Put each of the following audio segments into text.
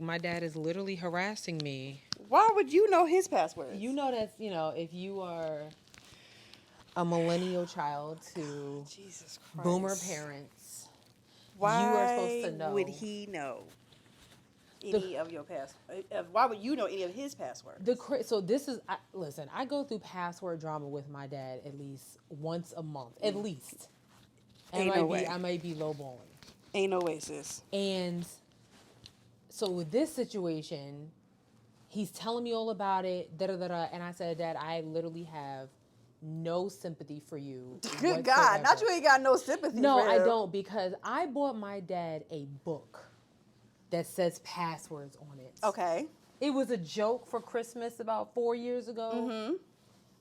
My dad is literally harassing me. Why would you know his passwords? You know that's, if you are a millennial child to Jesus Christ. boomer parents, why you are supposed to know. would he know any of your passwords? Why would you know any of his passwords? So this is, listen, I go through password drama with my dad at least once a month, at least. I might be lowballing. Ain't no way, sis. And so with this situation, he's telling me all about it, and I said, Dad, I literally have no sympathy for you. Good God, not you ain't got no sympathy for him. No, I don't, because I bought my dad a book that says passwords on it. Okay. It was a joke for Christmas about 4 years ago,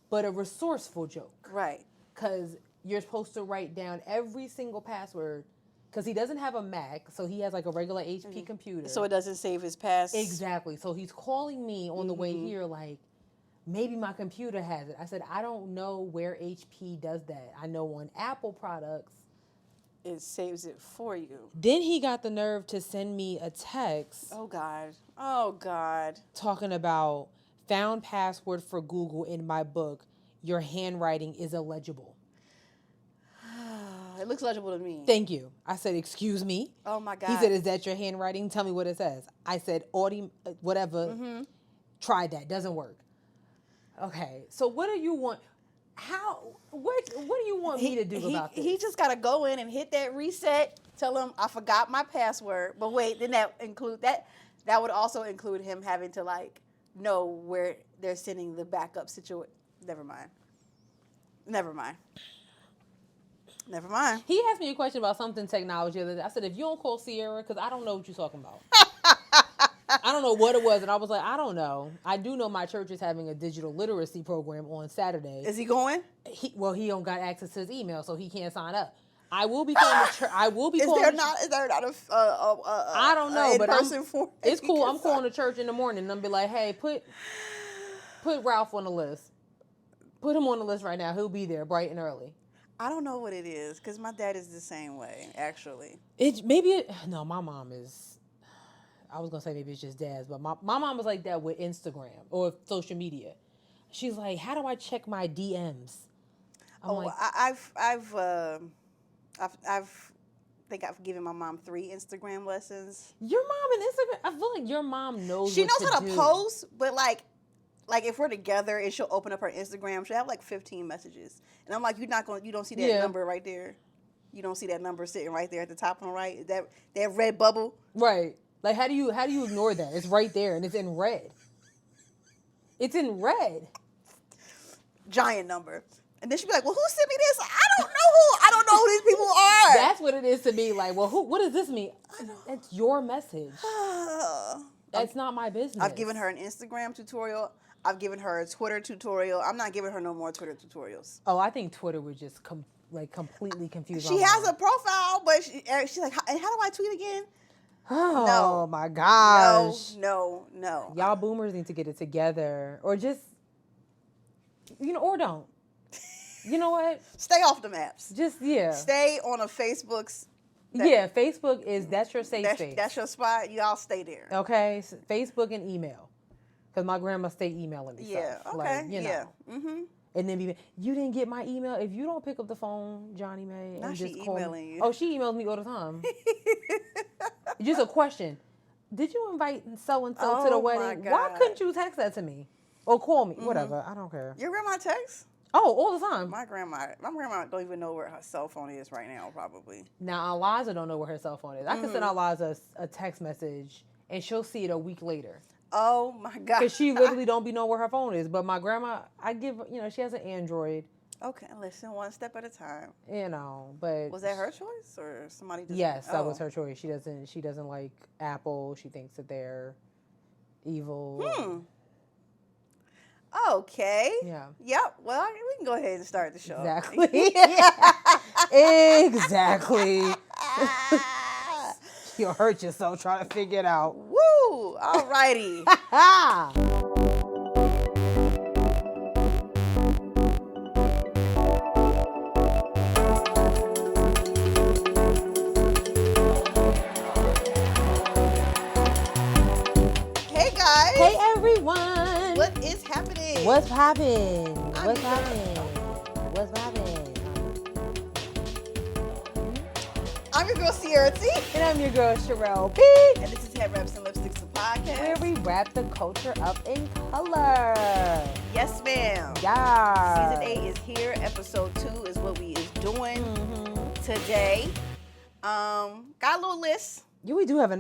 but a resourceful joke. Right. Because you're supposed to write down every single password, because he doesn't have a Mac, so he has like a regular HP computer. So it doesn't save his pass. Exactly. So he's calling me on the way here like, maybe my computer has it. I said, I don't know where HP does that. I know on Apple products, it saves it for you. Then he got the nerve to send me a text. Oh, God. Talking about found password for Google in my book. Your handwriting is illegible. It looks legible to me. Thank you. I said, excuse me. Oh, my God. He said, is that your handwriting? Tell me what it says. I said, whatever. Tried that. Doesn't work. Okay. So what do you want? What do you want me to do about this? He just got to go in and hit that reset. Tell him I forgot my password. But wait, then that would also include him having to know where they're sending the backup situation. Never mind. He asked me a question about something technology the other day. I said, if you don't call Sierra, because I don't know what you're talking about. I don't know what it was. And I was like, I don't know. I do know my church is having a digital literacy program on Saturday. Is he going? He don't got access to his email, so he can't sign up. I will be calling the church. Is there not I don't know, but it's cool. I'm calling the church in the morning and I'm be like, hey, put Ralph on the list. Put him on the list right now. He'll be there bright and early. I don't know what it is, because my dad is the same way, actually. No, my mom is, I was going to say maybe it's just dad's, but my mom was like that with Instagram or social media. She's like, how do I check my DMs? I've given my mom 3 Instagram lessons. Your mom and Instagram, I feel like your mom knows She what knows how to do. post, but like if we're together and she'll open up her Instagram, she'll have 15 messages. And I'm like, you don't see that number right there? You don't see that number sitting right there at the top on the right? That red bubble? Right. Like, how do you ignore that? It's right there and it's in red. It's in red. Giant number. And then she'd be like, well, who sent me this? I don't know who these people are. That's what it is to me. Like, well, what does this mean? That's your message. That's not my business. I've given her an Instagram tutorial. I've given her a Twitter tutorial. I'm not giving her no more Twitter tutorials. Oh, I think Twitter would just completely confuse her. She has a profile, but she's like, and how do I tweet again? Oh, my gosh. No. Y'all boomers need to get it together. Or just, or don't. You know what? Stay off the maps. Just, yeah. Stay on a Facebook's. Facebook that's your safe space. That's your spot. Y'all stay there. Okay? So Facebook and email. Because my grandma stay emailing me stuff. Okay. Yeah. Mm-hmm. And then you didn't get my email. If you don't pick up the phone, Johnny Mae, and just call emailing me. you. Oh, she emails me all the time. Just a question. Did you invite so-and-so to the wedding? Why couldn't you text that to me? Or call me? Mm-hmm. Whatever. I don't care. Your grandma texts? Oh, all the time. My grandma don't even know where her cell phone is right now, probably. Now, Eliza don't know where her cell phone is. I can send Eliza a text message, and she'll see it a week later. Oh, my God. Because she literally don't be knowing where her phone is. But my grandma, I give, she has an Android. Okay, listen, one step at a time. But... Was that her choice, or somebody just... Yes, that was her choice. She doesn't like Apple. She thinks that they're evil. Okay. Yeah. Yep. Well, we can go ahead and start the show. Exactly. Exactly. You'll hurt yourself trying to figure it out. Woo! All righty. guys. Hey, everyone. What is happening? What's poppin'? What's I'm poppin'? What's poppin'? I'm your girl Sierra T. And I'm your girl Sherelle P. And this is Headwraps and Lipsticks, the podcast. Where we wrap the culture up in color. Yes, ma'am. Yeah. Season 8 is here. Episode 2 is what we is doing today. Got a little list. Yeah, we do have a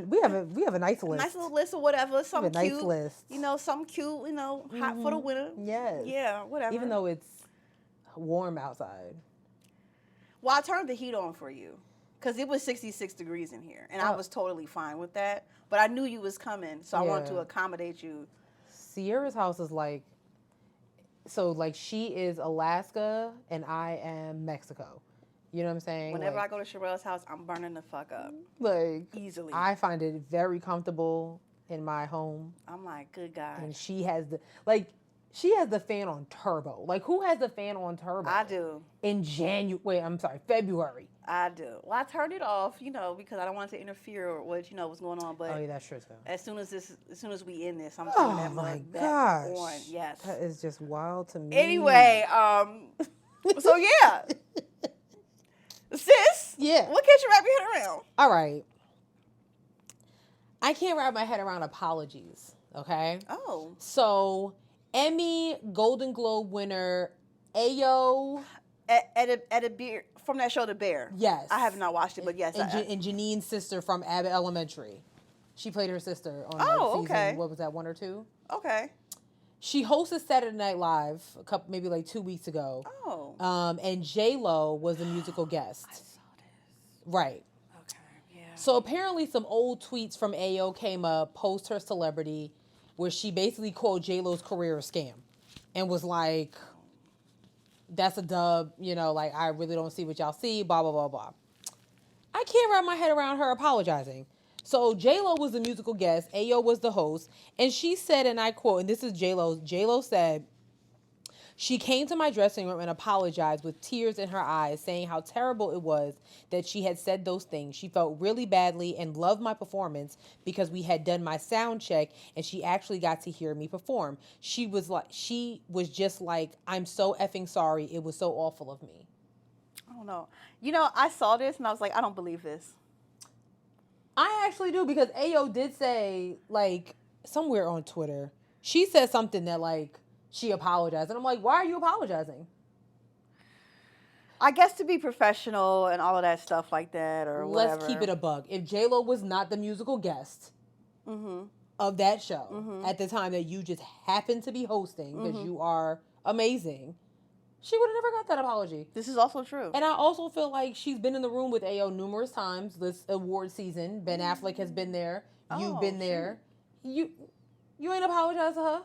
nice list. Nice little list or whatever. Something nice cute. list. You know, something cute, hot for the winter. Yes. Yeah, whatever. Even though it's warm outside. Well, I turned the heat on for you. Because it was 66 degrees in here. And I was totally fine with that. But I knew you was coming. So I wanted to accommodate you. Sierra's house is like she is Alaska and I am Mexico. You know what I'm saying? Whenever I go to Sherelle's house, I'm burning the fuck up. Like, easily. I find it very comfortable in my home. I'm like, good God. And she has the fan on turbo. Like, who has the fan on turbo? I do. In February. I do. Well, I turned it off, because I don't want it to interfere with what's going on. But oh, yeah, that's true too. As soon as we end this, I'm turning that mug back on. Yes. That is just wild to me. Anyway, so yeah. Sis, yeah. What can't you wrap your head around? All right. I can't wrap my head around apologies, okay? Oh. So, Emmy, Golden Globe winner, Ayo. At a beer, from that show, The Bear. Yes. I have not watched it, but yes. And Janine's sister from Abbott Elementary. She played her sister on season, okay. What was that, 1 or 2? Okay. She hosted Saturday Night Live maybe 2 weeks ago. Oh. And J-Lo was the musical guest. I saw this. Right. Okay, yeah. So apparently some old tweets from Ayo came up, post her celebrity, where she basically called J-Lo's career a scam. And was like, that's a dub, I really don't see what y'all see, blah, blah, blah, blah. I can't wrap my head around her apologizing. So J-Lo was the musical guest, Ayo was the host, and she said, and I quote, and this is J-Lo said, she came to my dressing room and apologized with tears in her eyes, saying how terrible it was that she had said those things. She felt really badly and loved my performance because we had done my sound check and she actually got to hear me perform. She was just like, I'm so effing sorry. It was so awful of me. I don't know. I saw this and I was like, I don't believe this. I actually do, because Ayo did say, somewhere on Twitter, she said something that, she apologized. And I'm like, why are you apologizing? I guess to be professional and all of that stuff like that, or whatever. Let's keep it a bug. If J-Lo was not the musical guest of that show at the time that you just happened to be hosting, because you are amazing, she would have never got that apology. This is also true. And I also feel like she's been in the room with Ayo numerous times this award season. Ben Affleck has been there. You've been there. You ain't apologized to her.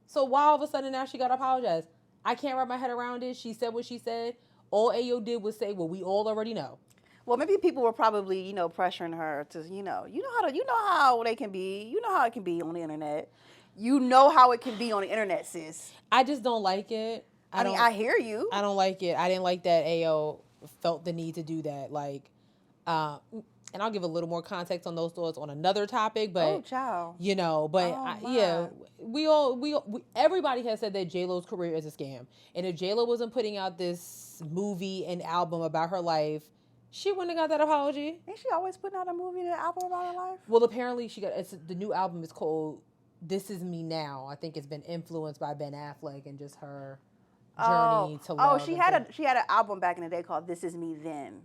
So why all of a sudden now she got to apologize? I can't wrap my head around it. She said what she said. All Ayo did was say what we all already know. Well, maybe people were probably, pressuring her to, you know how they can be. You know how it can be on the internet. You know how it can be on the internet, sis. I just don't like it. I hear you. I don't like it. I didn't like that Ayo felt the need to do that. And I'll give a little more context on those thoughts on another topic. But, oh, child. Everybody has said that J-Lo's career is a scam. And if J-Lo wasn't putting out this movie and album about her life, she wouldn't have got that apology. Ain't she always putting out a movie and an album about her life? Well, apparently the new album is called This Is Me Now. I think it's been influenced by Ben Affleck and just her journey to love. Oh, she had an album back in the day called This Is Me Then.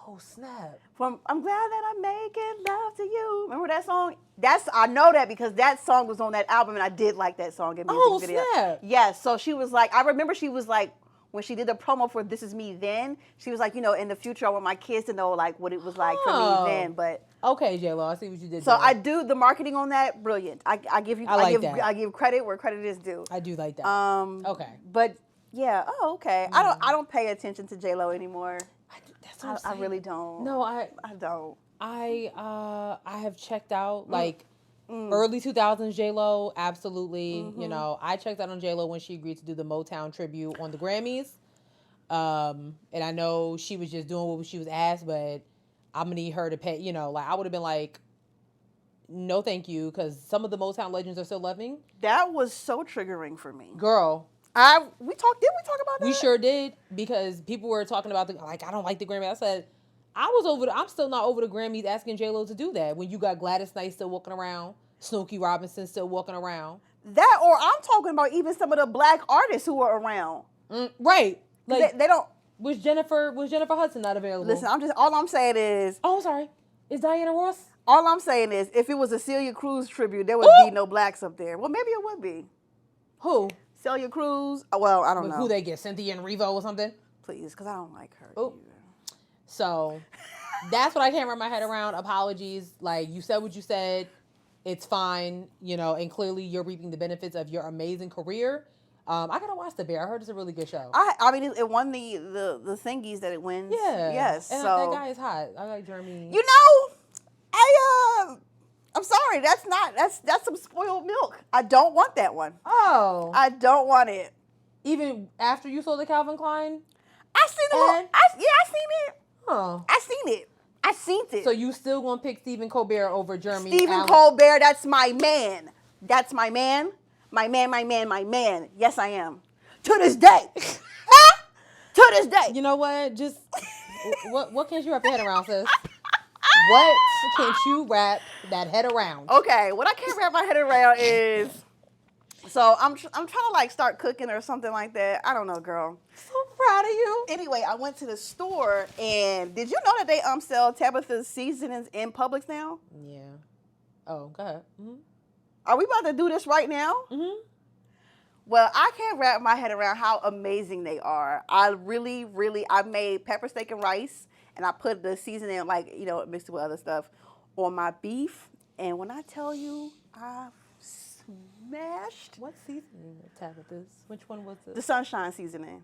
Oh, snap. I'm glad that I'm making love to you. Remember that song? I know that because that song was on that album and I did like that song in music video. Snap. Yes, so she was like, I remember she was like, when she did the promo for This Is Me Then, she was like, in the future I want my kids to know what it was like for me then. But okay, J-Lo, I see what you did. So there. I do the marketing on that, brilliant. I give credit where credit is due. I do like that. Okay. But yeah, okay. I don't pay attention to J-Lo anymore. I really don't. No, I don't. I have checked out early 2000s J-Lo, absolutely. I checked out on J-Lo when she agreed to do the Motown tribute on the Grammys. And I know she was just doing what she was asked, but I'm gonna need her to pay. I would have been like, no thank you, because some of the Motown legends are still living. That was so triggering for me. Girl. Did we talk about that? We sure did, because people were talking about I don't like the Grammy. I said, I'm still not over the Grammys asking J-Lo to do that when you got Gladys Knight still walking around, Smokey Robinson still walking around. That, or I'm talking about even some of the black artists who were around. Right. Like they don't. Was Jennifer Hudson not available? Listen, all I'm saying is. Oh, sorry. Is Diana Ross? All I'm saying is, if it was a Celia Cruz tribute, there would be no blacks up there. Well, maybe it would be. Who? Celia Cruz. Well, I don't know. Who they get? Cynthia and Revo or something? Please, because I don't like her. Oh. So, that's what I can't wrap my head around. Apologies. Like, you said what you said. It's fine, and clearly you're reaping the benefits of your amazing career. I gotta watch The Bear. I heard it's a really good show. I mean, it won the thingies that it wins. Yeah. Yes. And so that guy is hot. I like Jeremy. I'm sorry. That's some spoiled milk. I don't want that one. Oh. I don't want it. Even after you saw the Calvin Klein? I seen the whole. I seen it. Oh. I seen it. So you still gonna pick Stephen Colbert over Jeremy? Stephen Colbert, that's my man. That's my man. My man. Yes, I am. To this day. To this day. You know what? Just what can't you wrap your head around, sis? What can't you wrap that head around? Okay, what I can't wrap my head around is, so I'm trying to start cooking or something like that. I don't know, girl. So proud of you. Anyway, I went to the store, and did you know that they sell Tabitha's seasonings in Publix now? Yeah. Oh, go ahead. Mm-hmm. Are we about to do this right now? Mm-hmm. Well, I can't wrap my head around how amazing they are. I made pepper steak and rice, and I put the seasoning, mixed it with other stuff, on my beef. And when I tell you, I smashed. What seasoning of Tabitha's? Which one was it? The sunshine seasoning.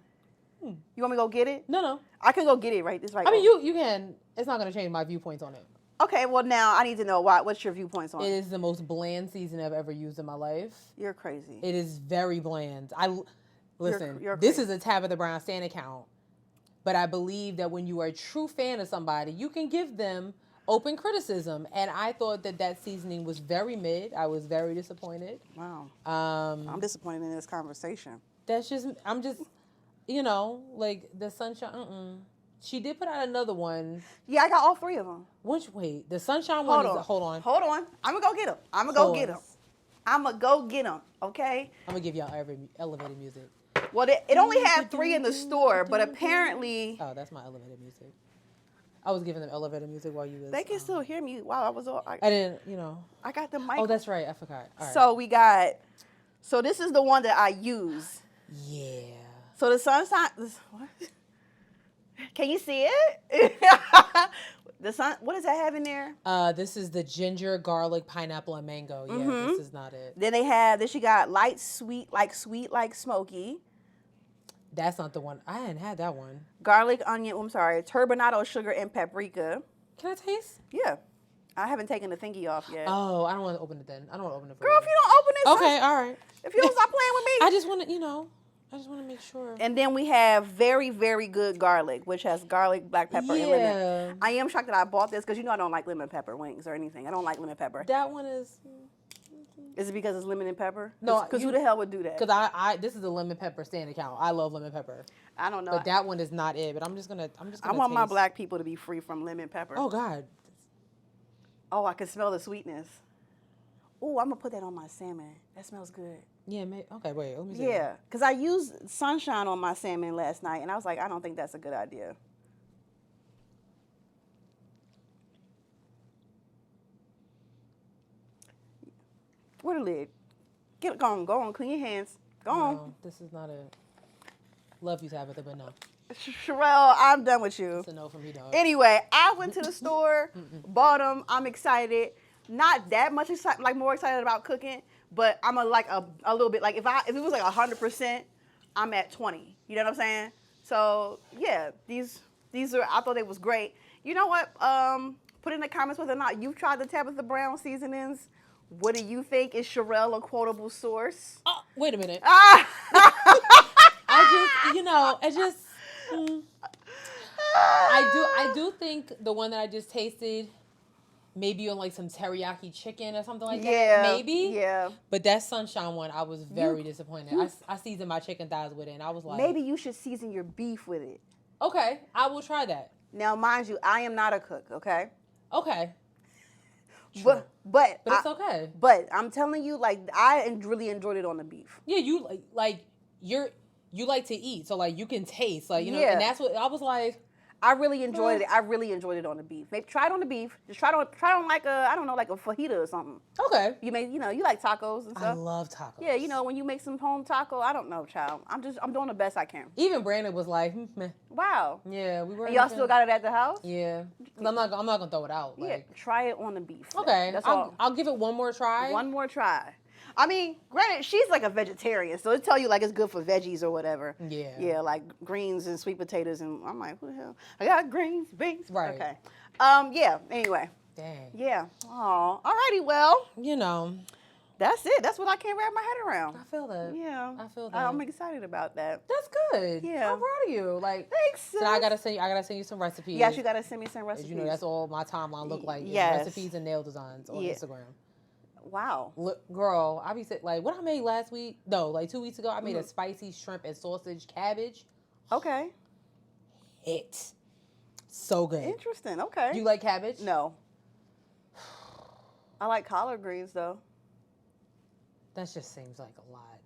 You want me to go get it? No. I can go get it right this right. I mean, you can. It's not going to change my viewpoints on it. Okay, well now I need to know what's your viewpoints on it? It is the most bland seasoning I've ever used in my life. You're crazy. It is very bland. Listen, you're this crazy. is a Tabitha Brown Stan account, but I believe that when you are a true fan of somebody, you can give them open criticism. And I thought that seasoning was very mid. I was very disappointed. Wow. I'm disappointed in this conversation. I'm just, the sunshine. She did put out another one. Yeah, I got all three of them. Wait, the sunshine one is... Hold on. I'm going to go get them. I'm going to go get them, okay? I'm going to give y'all elevated music. Well, it only had 3 in the store, but apparently... Oh, that's my elevated music. I was giving them elevator music while you was... They can still hear me while I was... I didn't, I got the mic. Oh, that's right. I forgot. All right. So we got... So this is the one that I use. Yeah. So the sunshine... What? Can you see it? What does that have in there? This is the ginger, garlic, pineapple, and mango. Yeah, This is not it. Then she got light sweet like smoky. That's not the one. I hadn't had that one. Garlic, onion, turbinado, sugar, and paprika. Can I taste? Yeah. I haven't taken the thingy off yet. Oh, I don't want to open it then. I don't want to open it for Girl, you. if you don't open it. Okay, all right. If you don't stop playing with me. I just want to, make sure. And then we have very, very good garlic, which has garlic, black pepper, and lemon. I am shocked that I bought this because I don't like lemon pepper wings or anything. I don't like lemon pepper. That one is... Is it because it's lemon and pepper? No. Because who the hell would do that? Because this is a lemon pepper stand account. I love lemon pepper. I don't know. But that one is not it. But I'm just gonna I want my black people to be free from lemon pepper. Oh, God. Oh, I can smell the sweetness. Oh, I'm going to put that on my salmon. That smells good. Yeah, okay, wait, let me see. Yeah, because I used sunshine on my salmon last night, and I was like, I don't think that's a good idea. Where the lid? Go on, clean your hands. Go on. No, this is not a... Love you, Tabitha, but no. Sherelle, I'm done with you. It's a no from me, dog. Anyway, I went to the store, bought them. I'm excited. Not that much excited, more excited about cooking, but I'm a little bit if it was 100%, I'm at 20. You know what I'm saying? So yeah, these are, I thought it was great. You know what? Put in the comments whether or not you've tried the Tabitha Brown seasonings. What do you think? Is Sherelle a quotable source? Oh, wait a minute. I do think the one that I just tasted maybe on like some teriyaki chicken or something like Yeah, that. Maybe. Yeah. But that sunshine one, I was very disappointed. I seasoned my chicken thighs with it, and I was like, Maybe you should season your beef with it. okay, I will try that. Now, mind you, I am not a cook, okay? Okay. But it's okay. But I'm telling you, like, really enjoyed it on the beef. Yeah, you like to eat, so like you can taste, like, you know, Yeah. and that's what I was like. I really enjoyed it. I really enjoyed it on the beef. Maybe try it on the beef. Just try it on like a, I don't know, like a fajita or something. Okay. You like tacos and stuff. I love tacos. Yeah, when you make some home taco, I don't know, child. I'm doing the best I can. Even Brandon was like, meh. Wow. Yeah, we were. And y'all still got it at the house? Yeah. I'm not gonna throw it out. Yeah. Like, Try it on the beef. okay. That's all. I'll give it one more try. One more try. I mean, granted, she's like a vegetarian, so it tell you like it's good for veggies or whatever. Yeah. Yeah, like greens and sweet potatoes, and I'm like, who the hell? I got greens, beans. Right. Okay. Yeah. Anyway. Dang. Yeah. Oh. Alrighty. Well. You know. That's it. That's what I can't wrap my head around. I feel that. Yeah. I feel that. I'm excited about that. That's good. Yeah. I'm proud of you. Like, thanks. so I gotta send you some recipes. Yes, you gotta send me some recipes. You know, that's all my timeline look like. Yes. Recipes and nail designs on Instagram. Wow. Look, girl, I be saying, like, what I made last week? No, like 2 weeks ago, I made a spicy shrimp and sausage cabbage. Okay. Hit. So good. Interesting. Okay. Do you like cabbage? No. I like collard greens though. That just seems like a lot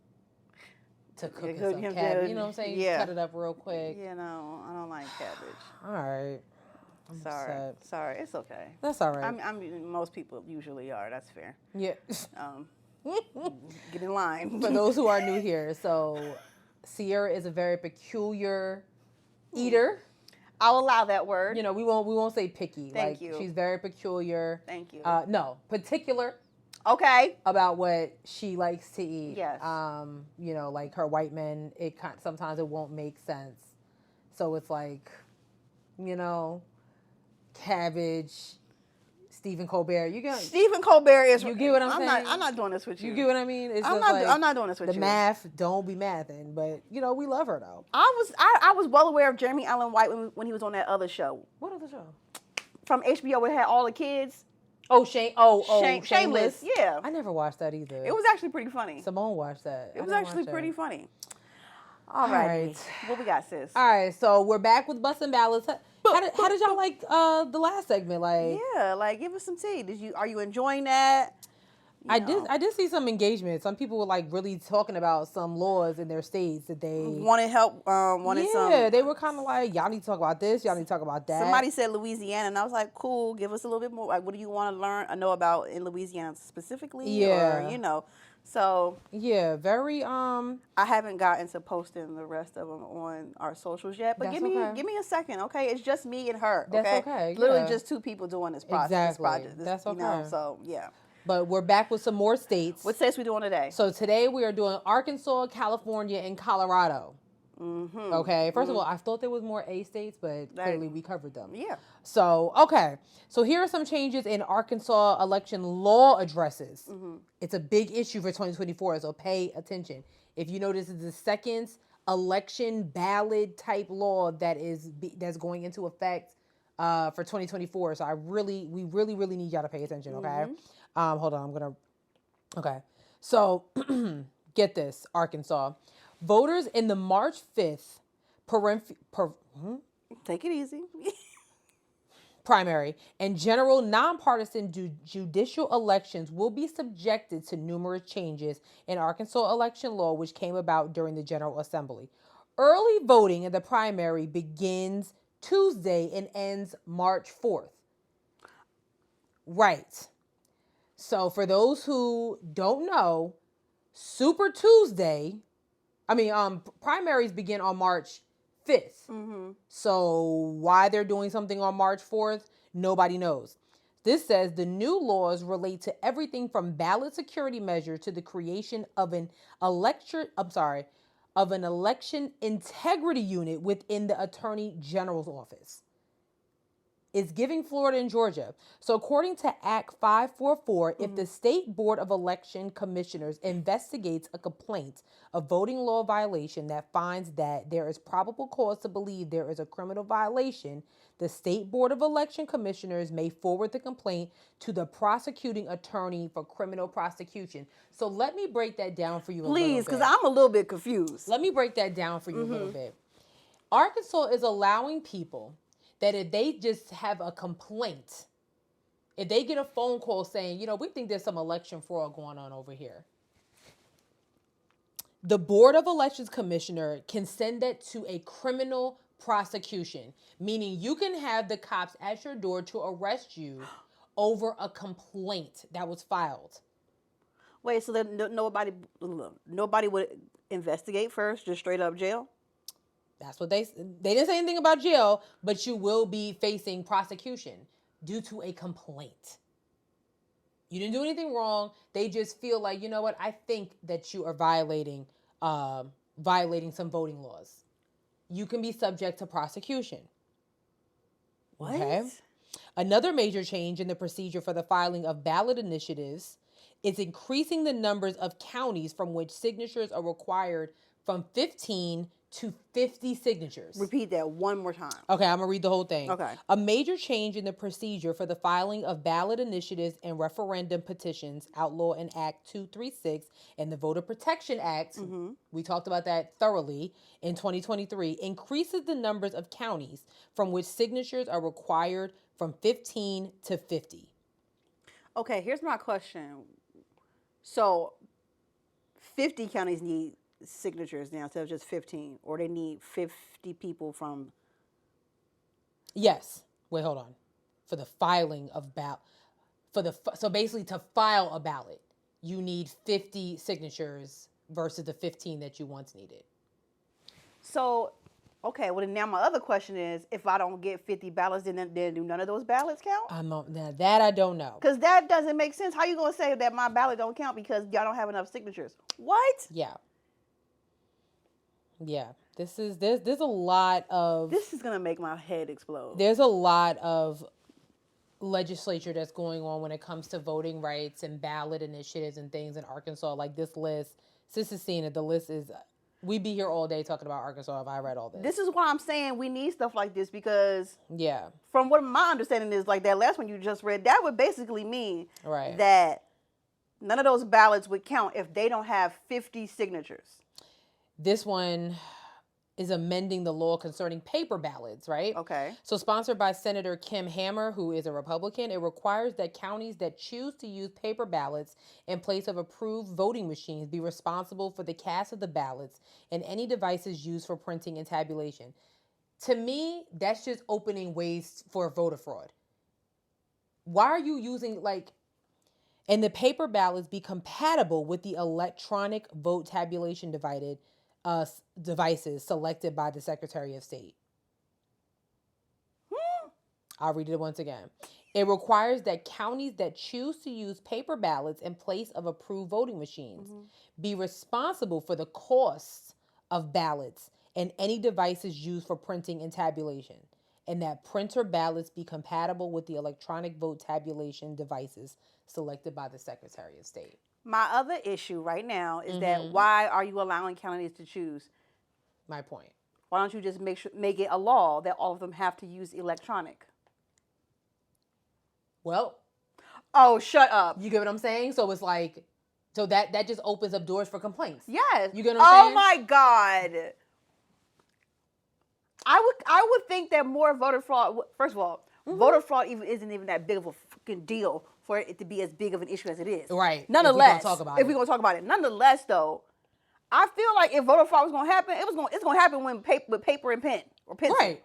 to cook Yeah, some cabbage. You know what I'm saying? yeah. Cut it up real quick. You know, I don't like cabbage. All right. I'm upset. Sorry, it's okay. That's all right. I'm most people usually are. That's fair. Yeah. Get in line. For those who are new here, so Sierra is a very peculiar eater. I'll allow that word. You know, we won't say picky. Thank you. She's very peculiar. Thank you. No, particular. Okay. About what she likes to eat. Yes. You know, like her white men, sometimes it won't make sense. So it's like, you know, cabbage, Stephen Colbert. Stephen Colbert is. You get what I'm saying? I'm not doing this with you. You get what I mean? It's I'm not doing this with you. The math, don't be mathing, but you know we love her though. I was well aware of Jeremy Allen White when he was on that other show. What other show? From HBO, where it had all the kids. Oh, Shameless. Yeah. I never watched that either. It was actually pretty funny. Simone watched that. It was actually pretty funny. All right. right. What we got, sis? All right. So we're back with Bustin' Ballots. How did y'all like the last segment? Like, yeah, like give us some tea. Are you enjoying that? I did see some engagement. Some people were like really talking about some laws in their states that they wanted help. Yeah, they were kind of like, y'all need to talk about this. Y'all need to talk about that. Somebody said Louisiana, and I was like, cool. Give us a little bit more. Like, what do you want to learn? I know about in Louisiana specifically. Yeah, or, you know. So yeah, very. I haven't gotten to posting the rest of them on our socials yet, but give me a second, okay? It's just me and her. Okay? That's okay. Literally just two people doing this process. Exactly. That's okay. You know, so yeah. But we're back with some more states. What states we doing today? So today we are doing Arkansas, California, and Colorado. Mm-hmm. Okay. First of all, I thought there was more A states, but clearly we covered them. Yeah. So, okay. So here are some changes in Arkansas election law addresses. Mm-hmm. It's a big issue for 2024, so pay attention. If you know, this is the second election ballot type law that's going into effect for 2024. So we really need y'all to pay attention, okay? Mm-hmm. Hold on, okay. So, get this, Arkansas. Voters in the March 5th take it easy. primary and general nonpartisan judicial elections will be subjected to numerous changes in Arkansas election law, which came about during the General Assembly. Early voting in the primary begins Tuesday and ends March 4th. Right. So for those who don't know, primaries begin on March 5th. Mm-hmm. So why they're doing something on March 4th, nobody knows. This says the new laws relate to everything from ballot security measure to the creation of an election integrity unit within the Attorney General's office. is giving Florida and Georgia. So according to Act 544, if the State Board of Election Commissioners investigates a complaint of voting law violation that finds that there is probable cause to believe there is a criminal violation, the State Board of Election Commissioners may forward the complaint to the prosecuting attorney for criminal prosecution. So let me break that down for you a little bit. Please, because I'm a little bit confused. Let me break that down for you a little bit. Arkansas is allowing people that if they just have a complaint, if they get a phone call saying, you know, we think there's some election fraud going on over here, the Board of Elections Commissioner can send that to a criminal prosecution, meaning you can have the cops at your door to arrest you over a complaint that was filed. Wait, so then nobody would investigate first, just straight up jail? That's what they didn't say anything about jail, but you will be facing prosecution due to a complaint. You didn't do anything wrong. They just feel like, you know what? I think that you are violating some voting laws. You can be subject to prosecution. What? Okay. Another major change in the procedure for the filing of ballot initiatives is increasing the numbers of counties from which signatures are required from 15 to 50 signatures. Repeat that one more time. Okay, I'm going to read the whole thing. Okay. A major change in the procedure for the filing of ballot initiatives and referendum petitions, Outlaw in Act 236, and the Voter Protection Act, we talked about that thoroughly, in 2023, increases the numbers of counties from which signatures are required from 15 to 50. Okay, here's my question. So, 50 counties need signatures now instead of just 15, or they need 50 people from... Yes. Wait, hold on. For the filing of ballot, so basically to file a ballot, you need 50 signatures versus the 15 that you once needed. So, okay, well, then now my other question is, if I don't get 50 ballots, then do none of those ballots count? Now that I don't know. Because that doesn't make sense. How you going to say that my ballot don't count because y'all don't have enough signatures? What? Yeah, there's a lot of... This is going to make my head explode. There's a lot of legislature that's going on when it comes to voting rights and ballot initiatives and things in Arkansas. Like this list, Sis has seen it, the list is... We'd be here all day talking about Arkansas if I read all this. This is why I'm saying we need stuff like this because... Yeah. From what my understanding is, like that last one you just read, that would basically mean right. that none of those ballots would count if they don't have 50 signatures. This one is amending the law concerning paper ballots, right? Okay. So sponsored by Senator Kim Hammer, who is a Republican, it requires that counties that choose to use paper ballots in place of approved voting machines be responsible for the cast of the ballots and any devices used for printing and tabulation. To me, that's just opening ways for voter fraud. Why are you using, and the paper ballots be compatible with the electronic vote tabulation devices selected by the Secretary of State? I'll read it once again. It requires that counties that choose to use paper ballots in place of approved voting machines be responsible for the costs of ballots and any devices used for printing and tabulation, and that printer ballots be compatible with the electronic vote tabulation devices selected by the Secretary of State. My other issue right now is that why are you allowing counties to choose? My point. Why don't you just make it a law that all of them have to use electronic? Well. Oh, shut up. You get what I'm saying? So it's like, so that just opens up doors for complaints. Yes. You get what I'm saying? Oh my God. I would think that more voter fraud, first of all, voter fraud isn't even that big of a fucking deal for it to be as big of an issue as it is. Right. Nonetheless, if we're going to talk about it. Nonetheless, though, I feel like if voter fraud was going to happen, it's going to happen with paper and pen or pencil. Right.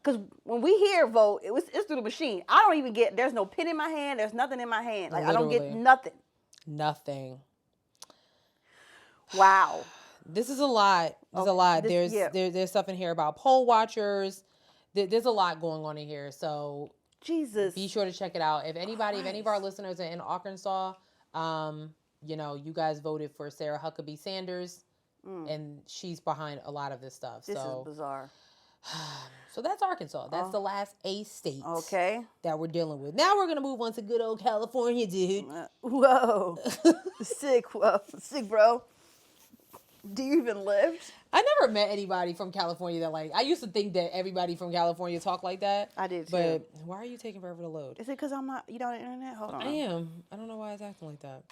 Because when we hear vote, it's through the machine. I don't even get, there's no pen in my hand. There's nothing in my hand. Like, literally. I don't get nothing. Nothing. Wow. This is a lot. There's a lot. There's stuff in here about poll watchers. There's a lot going on in here. So Jesus. Be sure to check it out. If any of our listeners are in Arkansas, you guys voted for Sarah Huckabee Sanders, and she's behind a lot of this stuff. This is bizarre. So that's Arkansas. That's the last A state that we're dealing with. Now we're going to move on to good old California, dude. Whoa. Sick, bro. Do you even live? I never met anybody from California that I used to think that everybody from California talked like that. I did too. But why are you taking forever to load? Is it because you not on the internet? Hold on. I am. I don't know why it's acting like that.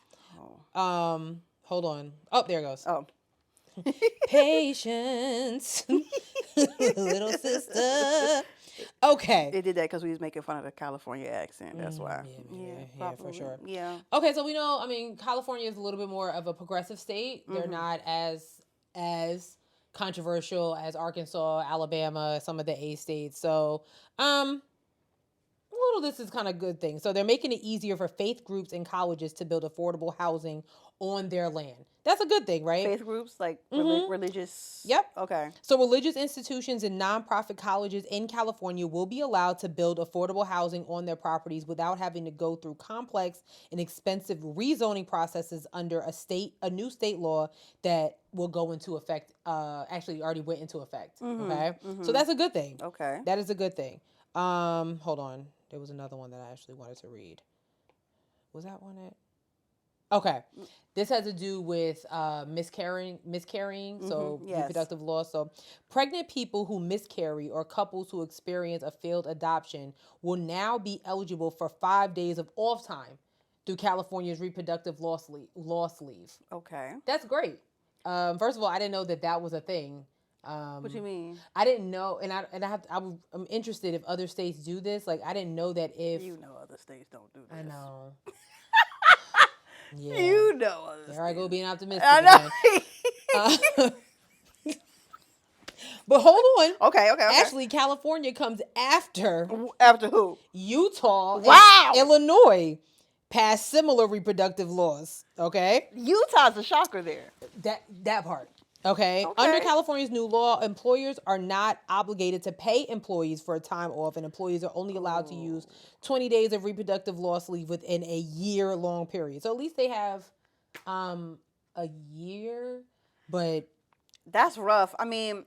Oh. Hold on. Oh, there it goes. Oh. Patience. Little sister. Okay. It did that because we was making fun of the California accent. That's why. Yeah, for sure. Yeah. Okay, so we know, California is a little bit more of a progressive state. They're not as controversial as Arkansas, Alabama, some of the A states. So, this is kind of a good thing. So they're making it easier for faith groups and colleges to build affordable housing on their land. That's a good thing, right? Faith groups, like religious. Yep. Okay. So religious institutions and nonprofit colleges in California will be allowed to build affordable housing on their properties without having to go through complex and expensive rezoning processes under a new state law that will go into effect. Actually, already went into effect. Okay. So that's a good thing. Okay. That is a good thing. Hold on. There was another one that I actually wanted to read. Was that one it? Okay. This has to do with miscarrying, so reproductive loss. So pregnant people who miscarry or couples who experience a failed adoption will now be eligible for 5 days of off time through California's reproductive loss leave. Okay. That's great. First of all, I didn't know that was a thing. What do you mean? I didn't know, and I'm interested if other states do this. I didn't know that if other states don't do this. I know. Yeah. There I go being optimistic. I know. But hold on. Okay. Actually, California comes after. After who? Utah. Wow. And Illinois passed similar reproductive laws. Okay. Utah's a shocker there. That part. Okay. Under California's new law, employers are not obligated to pay employees for a time off, and employees are only allowed to use 20 days of reproductive loss leave within a year-long period. So at least they have a year, but that's rough. yeah.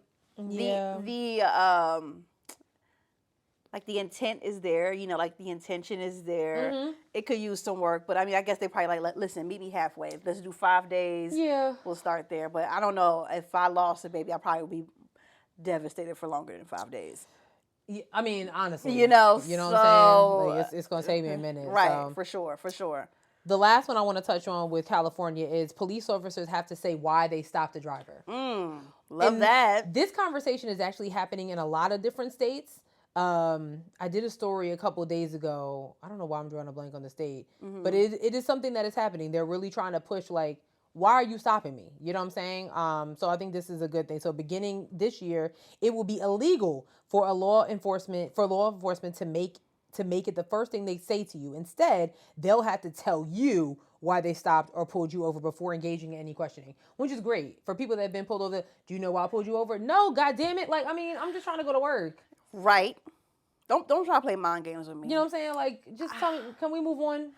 The intent is there, the intention is there. It could use some work, but I guess they probably listen, meet me halfway. Let's do 5 days. Yeah. We'll start there. But I don't know, if I lost a baby, I probably would be devastated for longer than 5 days. Yeah, honestly. You know what I'm saying? It's going to take me a minute. Right, for sure. The last one I want to touch on with California is police officers have to say why they stopped the driver. Love that. This conversation is actually happening in a lot of different states. I did a story a couple of days ago. I don't know why I'm drawing a blank on the state, but it is something that is happening. They're really trying to push why are you stopping me? You know what I'm saying? So I think this is a good thing. So beginning this year, it will be illegal for law enforcement to make it the first thing they say to you. Instead, they'll have to tell you why they stopped or pulled you over before engaging in any questioning, which is great. For people that have been pulled over, do you know why I pulled you over? No, God damn it. I'm just trying to go to work. Right. Don't try to play mind games with me. You know what I'm saying? Just tell me, can we move on?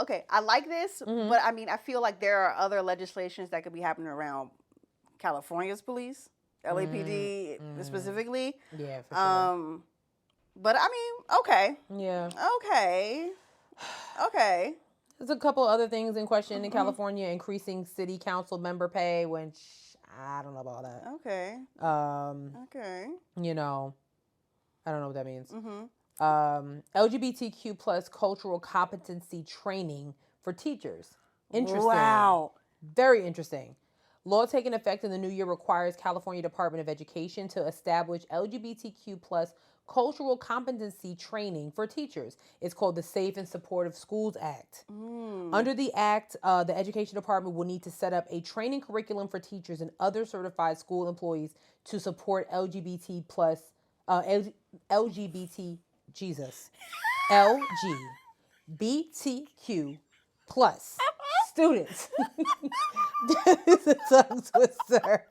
Okay, I like this, but I feel like there are other legislations that could be happening around California's police, LAPD specifically. Yeah, for sure. But okay. Yeah. Okay. There's a couple other things in question in California, increasing city council member pay, which I don't know about that. Okay. Okay. I don't know what that means. LGBTQ plus cultural competency training for teachers. Interesting. Wow. Very interesting. Law taking effect in the new year requires California Department of Education to establish LGBTQ plus cultural competency training for teachers. It's called the Safe and Supportive Schools Act. Under the act, the Education Department will need to set up a training curriculum for teachers and other certified school employees to support LGBT LGBTQ plus students. That is a tongue twister.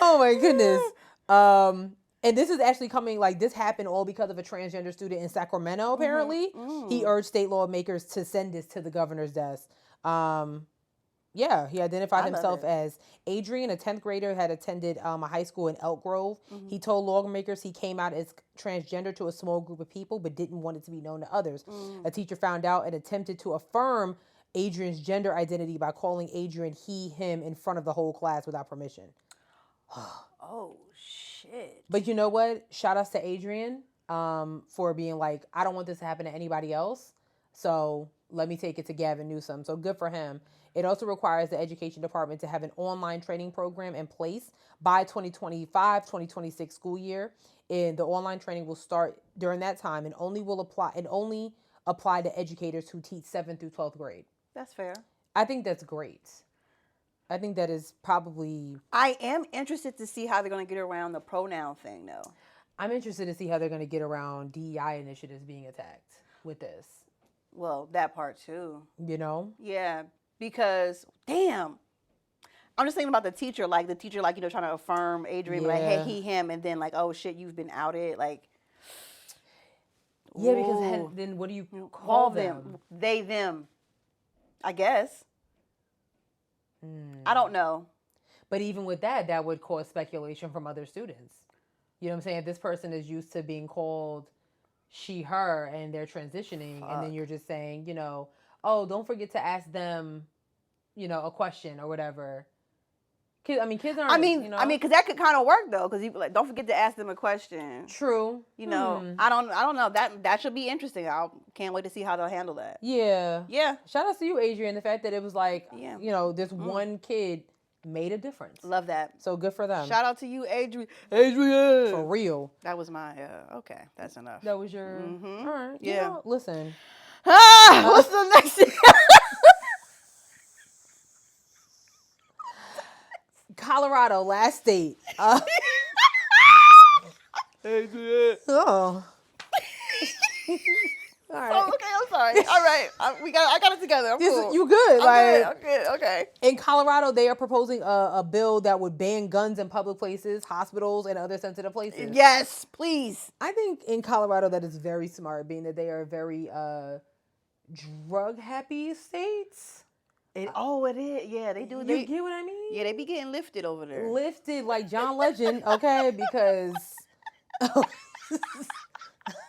Oh my goodness. And this is actually coming, this happened all because of a transgender student in Sacramento, apparently. He urged state lawmakers to send this to the governor's desk. Yeah, he identified I love himself it. as Adrian, a 10th grader, had attended a high school in Elk Grove. Mm-hmm. He told lawmakers he came out as transgender to a small group of people, but didn't want it to be known to others. Mm. A teacher found out and attempted to affirm Adrian's gender identity by calling Adrian he, him in front of the whole class without permission. Oh, shit. But you know what? Shout outs to Adrian for being like, I don't want this to happen to anybody else. So let me take it to Gavin Newsom. So good for him. It also requires the education department to have an online training program in place by 2025-2026 school year. And the online training will start during that time and only apply to educators who teach 7th through 12th grade. That's fair. I think that's great. I think that is probably... I am interested to see how they're going to get around the pronoun thing, though. I'm interested to see how they're going to get around DEI initiatives being attacked with this. Well, that part, too. You know? Yeah, because, damn. I'm just thinking about the teacher, like, trying to affirm Adrian, like, hey, he, him, and then, like, oh, shit, you've been outed, like. Yeah, because then what do you call them? They, them, I guess. I don't know. But even with that, that would cause speculation from other students. You know what I'm saying? If this person is used to being called she, her, and they're transitioning, and then you're just saying, you know, oh, don't forget to ask them, you know, a question or whatever. Kids aren't. You know? Because that could kind of work though, because you like, don't forget to ask them a question. True. You know, I don't know. That should be interesting. I can't wait to see how they'll handle that. Yeah. Yeah. Shout out to you, Adrian. The fact that it was like, you know, this one kid made a difference. Love that. So good for them. Shout out to you, Adrian. Adrian. For real. That was my. Okay, that's enough. That was your. All right. Yeah. You know, listen. What's the next thing? Colorado, last state. Adrian. Oh. All right. Oh, okay, I'm sorry. All right, I got it together. I'm cool. You good? I'm good. Okay. In Colorado, they are proposing a bill that would ban guns in public places, hospitals, and other sensitive places. Yes, please. I think in Colorado that is very smart, being that they are very drug-happy states. It is. Yeah, they do. You get what I mean? Yeah, they be getting lifted over there. Lifted like John Legend, okay? Because...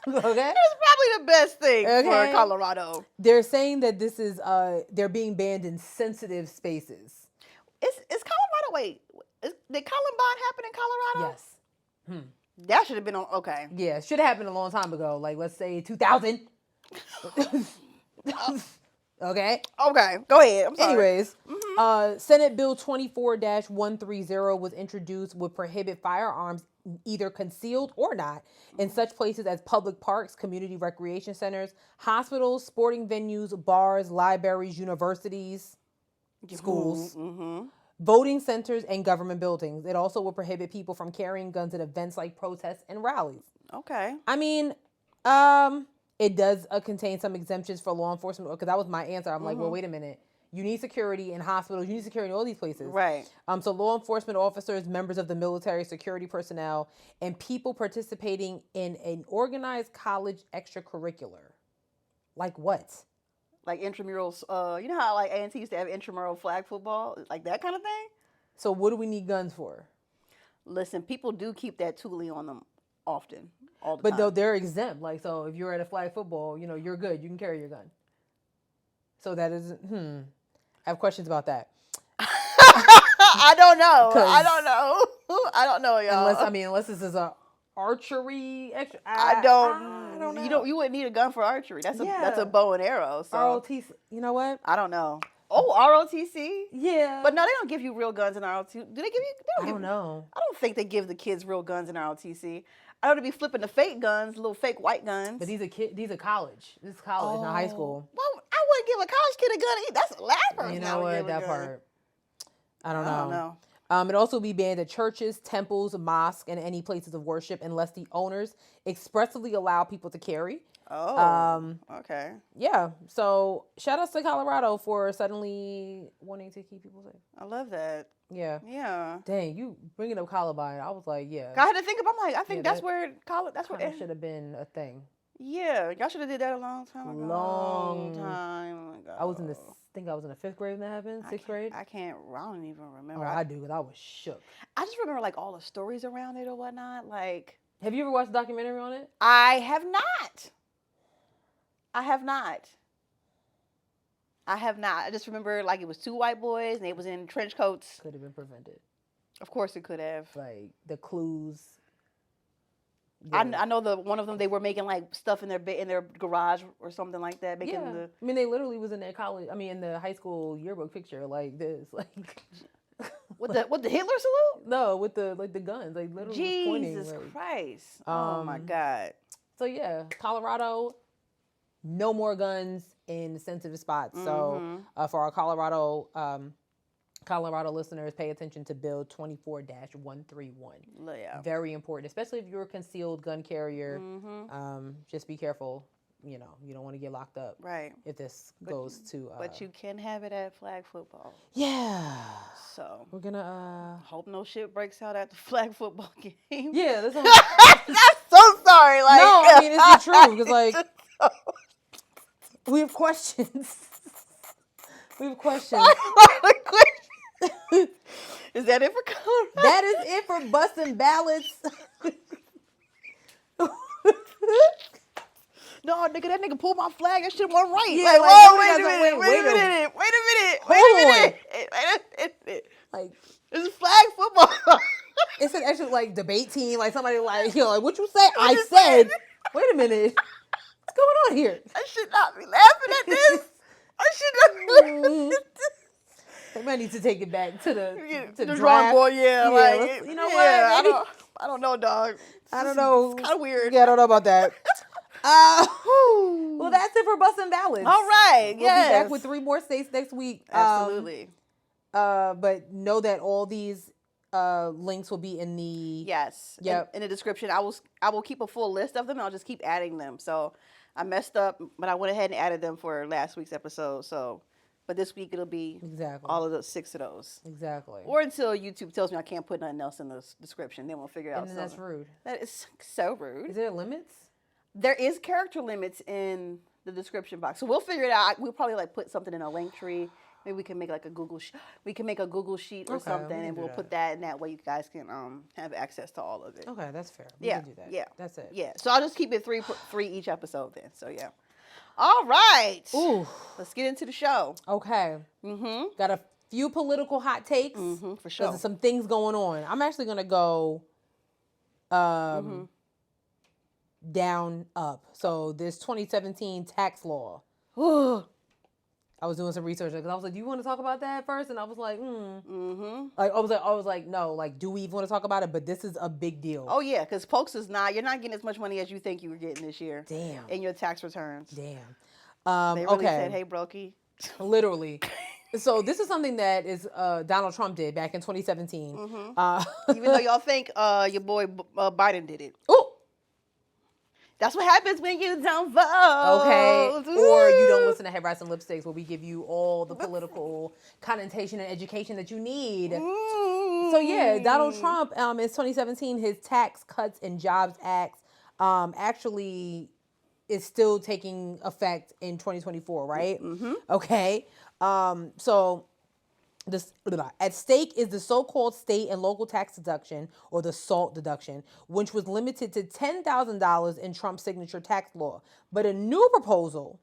Okay. It's probably the best thing for Colorado. They're saying that this is they're being banned in sensitive spaces. Is Colorado? Wait, did Columbine happen in Colorado? Yes. That should have been on. Okay. Yeah, should have happened a long time ago. Like let's say 2000. Okay. Okay. Go ahead. I'm sorry. Anyways, Senate Bill 24-130 was introduced, would prohibit firearms either concealed or not in such places as public parks, community recreation centers, hospitals, sporting venues, bars, libraries, universities, schools, voting centers, and government buildings. It also will prohibit people from carrying guns at events like protests and rallies. Okay. I mean, it does contain some exemptions for law enforcement, because that was my answer. I'm like, well, wait a minute. You need security in hospitals. You need security in all these places. Right. So law enforcement officers, members of the military, security personnel, and people participating in an organized college extracurricular. Like what? Like intramurals. You know how like A&T used to have intramural flag football? Like that kind of thing? So what do we need guns for? Listen, people do keep that toolie on them often. All the But time. though they're exempt. Like, so if you're at a flag football, you know, you're good. You can carry your gun. So that is, I have questions about that. I don't know, y'all. Unless this is a archery extra. I don't know. You wouldn't need a gun for archery. That's a bow and arrow. So ROTC. You know what? I don't know. Oh, ROTC? Yeah. But no, they don't give you real guns in ROTC. Do they give you? I don't know. I don't think they give the kids real guns in ROTC. I ought to be flipping the fake guns, little fake white guns. But these are college. This is college, not high school. Well, I wouldn't give a college kid a gun. That's the last person. You know what? That part. I don't know. It also be banned at churches, temples, mosques, and any places of worship unless the owners expressly allow people to carry. Oh. Okay. Yeah. So shout out to Colorado for suddenly wanting to keep people safe. I love that. Yeah. Yeah. Dang, you bringing up Columbine. I was like, yeah. I had to think about. I'm like, I think that's where college. That's where it should have been a thing. Yeah, y'all should have did that a long time ago. Long time ago. I was in the think I was in the 5th grade when that happened. 6th grade. I don't even remember. Oh, I do, because I was shook. I just remember like all the stories around it or whatnot. Like, have you ever watched a documentary on it? I have not. I just remember like it was 2 white boys and they was in trench coats. Could have been prevented. Of course it could have. Like the clues. I know one of them, they were making like stuff in their garage or something like that. Making I mean, they literally was in their college. I mean, in the high school yearbook picture like this, like with the Hitler salute. No, with the guns, like literally. Jesus pointing, like, Christ! Oh my God! So yeah, Colorado, no more guns in sensitive spots. So for our Colorado listeners, pay attention to Bill 24-131. Yeah. Very important, especially if you're a concealed gun carrier. Just be careful. You know, you don't want to get locked up. Right. If this goes to. But you can have it at flag football. Yeah. So we're gonna hope no shit breaks out at the flag football game. Yeah. That's I'm so sorry. Like, no, I mean it's the truth because like we have questions. We have questions. Is that it for Colorado? That is it for Bustin' Ballots. No, nigga, that nigga pulled my flag. That shit wasn't right. Yeah, like, like, whoa, wait a minute. Like, It's flag football. it's an actual like debate team. Like somebody like, like what you say? I said. Wait a minute. What's going on here? I should not be laughing at this. I should not be laughing at this. They might need to take it back to the drawing board. Yeah, like, you know yeah, what? I don't know, dog. I don't know. It's kind of weird. Yeah, I don't know about that. Well, that's it for Bustin' Ballots. All right. We'll be back with 3 more states next week. Absolutely. But know that all these links will be in the in the description. I will keep a full list of them. I'll just keep adding them. So I messed up, but I went ahead and added them for last week's episode. So, but this week it'll be all of the 6 of those. Exactly. Or until YouTube tells me I can't put nothing else in the description, then we'll figure out. And then that's rude. That is so rude. Is there limits? There is character limits in the description box, so we'll figure it out. We'll probably like put something in a link tree. Maybe we can make like a Google. We can make a Google sheet or something, and we'll put that in that way. You guys can have access to all of it. Okay, that's fair. We can do that. Yeah, that's it. Yeah, so I'll just keep it three each episode then. So yeah. All right. Ooh. Let's get into the show. Okay. Got a few political hot takes. For sure. There's some things going on. I'm actually gonna go. Down up. So this 2017 tax law. I was doing some research because I was like, "Do you want to talk about that first?" And I was like, Like I was like, no. Like, do we even want to talk about it? But this is a big deal. Oh yeah, because folks you're not getting as much money as you think you were getting this year. Damn. In your tax returns. Damn. They really said, "Hey, brokey." Literally. So this is something that is Donald Trump did back in 2017. Even though y'all think your boy Biden did it. Oh. That's what happens when you don't vote. Okay. Or you don't listen to Headwraps and Lipsticks, where we give you all the political connotation and education that you need. So yeah, Donald Trump, in 2017, his Tax Cuts and Jobs Act actually is still taking effect in 2024, right? Okay. So at stake is the so-called state and local tax deduction, or the SALT deduction, which was limited to $10,000 in Trump's signature tax law. But a new proposal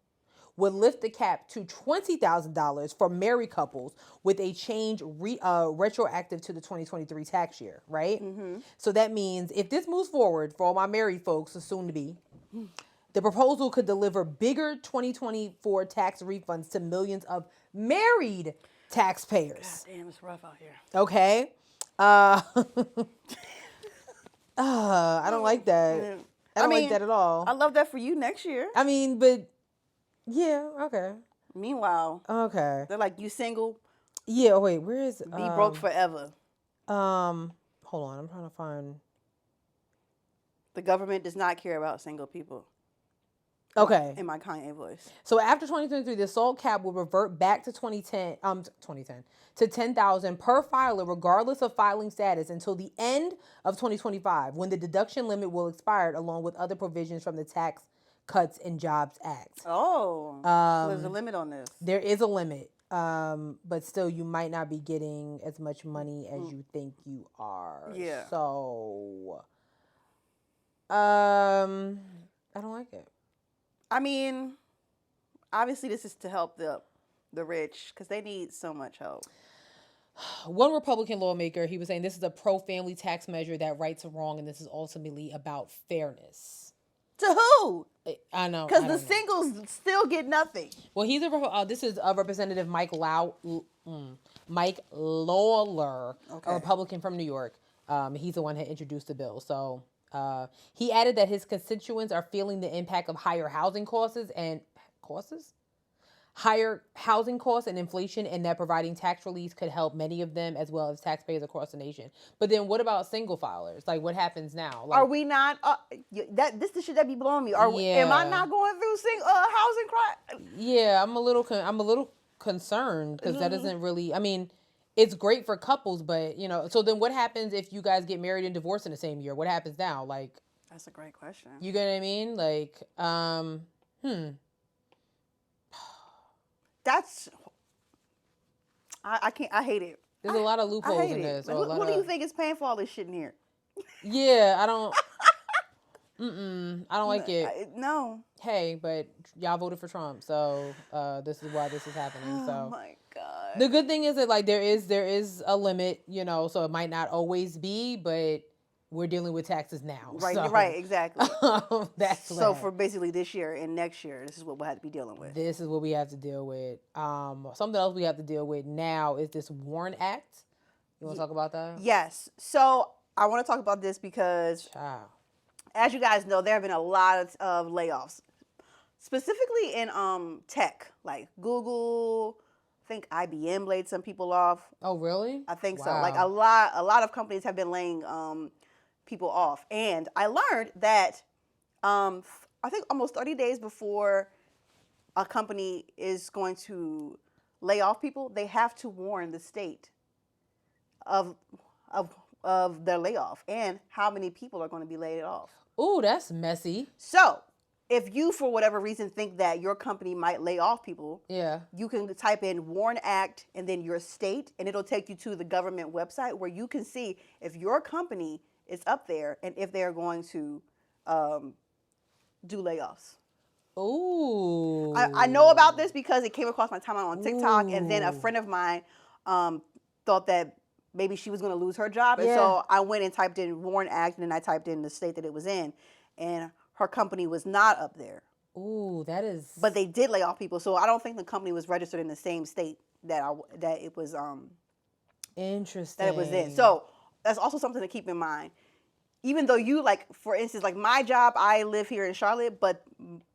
would lift the cap to $20,000 for married couples, with a change retroactive to the 2023 tax year, right? So that means if this moves forward, for all my married folks, soon to be, the proposal could deliver bigger 2024 tax refunds to millions of married taxpayers. God damn, it's rough out here. Okay. I don't like that. I don't like that at all. I love that for you next year. I mean, but yeah, okay. Meanwhile, okay. They're like, you single? Yeah, wait, where is Be broke forever. Hold on, I'm trying to find. The government does not care about single people. Okay. In my Kanye voice. So after 2023, the SALT cap will revert back to 2010 to $10,000 per filer, regardless of filing status, until the end of 2025, when the deduction limit will expire, along with other provisions from the Tax Cuts and Jobs Act. Oh, so there's a limit on this. There is a limit. But still, you might not be getting as much money as you think you are. Yeah. So, I don't like it. I mean, obviously this is to help the rich because they need so much help. One Republican lawmaker, he was saying this is a pro-family tax measure that rights a wrong, and this is ultimately about fairness. To who? I know. Because the singles still get nothing. Well, this is Representative Mike Lawler, a Republican from New York. He's the one that introduced the bill. So he added that his constituents are feeling the impact of higher housing costs and inflation, and that providing tax relief could help many of them as well as taxpayers across the nation. But then what about single filers? Like, what happens now? Like, are we not? This the shit that be blowing me. Am I not going through housing crisis? Yeah, I'm a little concerned because that doesn't really. I mean, it's great for couples, but So then, what happens if you guys get married and divorced in the same year? What happens now? Like, that's a great question. You get what I mean? Like, That's I can't. I hate it. There's a lot of loopholes in this. Like, who do you think is paying for all this shit in here? Yeah, I don't. I don't like it. No. Hey, but y'all voted for Trump, so this is why this is happening. So. Oh my God. The good thing is that like there is a limit, so it might not always be, but we're dealing with taxes now. Right, so. right, exactly. That's so for basically this year and next year, this is what we'll have to be dealing with. This is what we have to deal with. Something else we have to deal with now is this WARN Act. You want to talk about that? Yes. So I want to talk about this because, as you guys know, there have been a lot of layoffs, specifically in tech, like Google. I think IBM laid some people off. Oh, really? I think so. Like a lot of companies have been laying people off. And I learned that I think almost 30 days before a company is going to lay off people, they have to warn the state of their layoff and how many people are going to be laid off. Ooh, that's messy. So if you, for whatever reason, think that your company might lay off people, you can type in WARN Act and then your state, and it'll take you to the government website where you can see if your company is up there and if they're going to do layoffs. Ooh. I know about this because it came across my timeline on TikTok, and then a friend of mine thought that maybe she was going to lose her job. And so I went and typed in WARN Act, and then I typed in the state that it was in, and her company was not up there. Ooh, that is. But they did lay off people, so I don't think the company was registered in the same state that it was. Interesting. That it was in. So that's also something to keep in mind. Even though you, like, for instance, like my job, I live here in Charlotte, but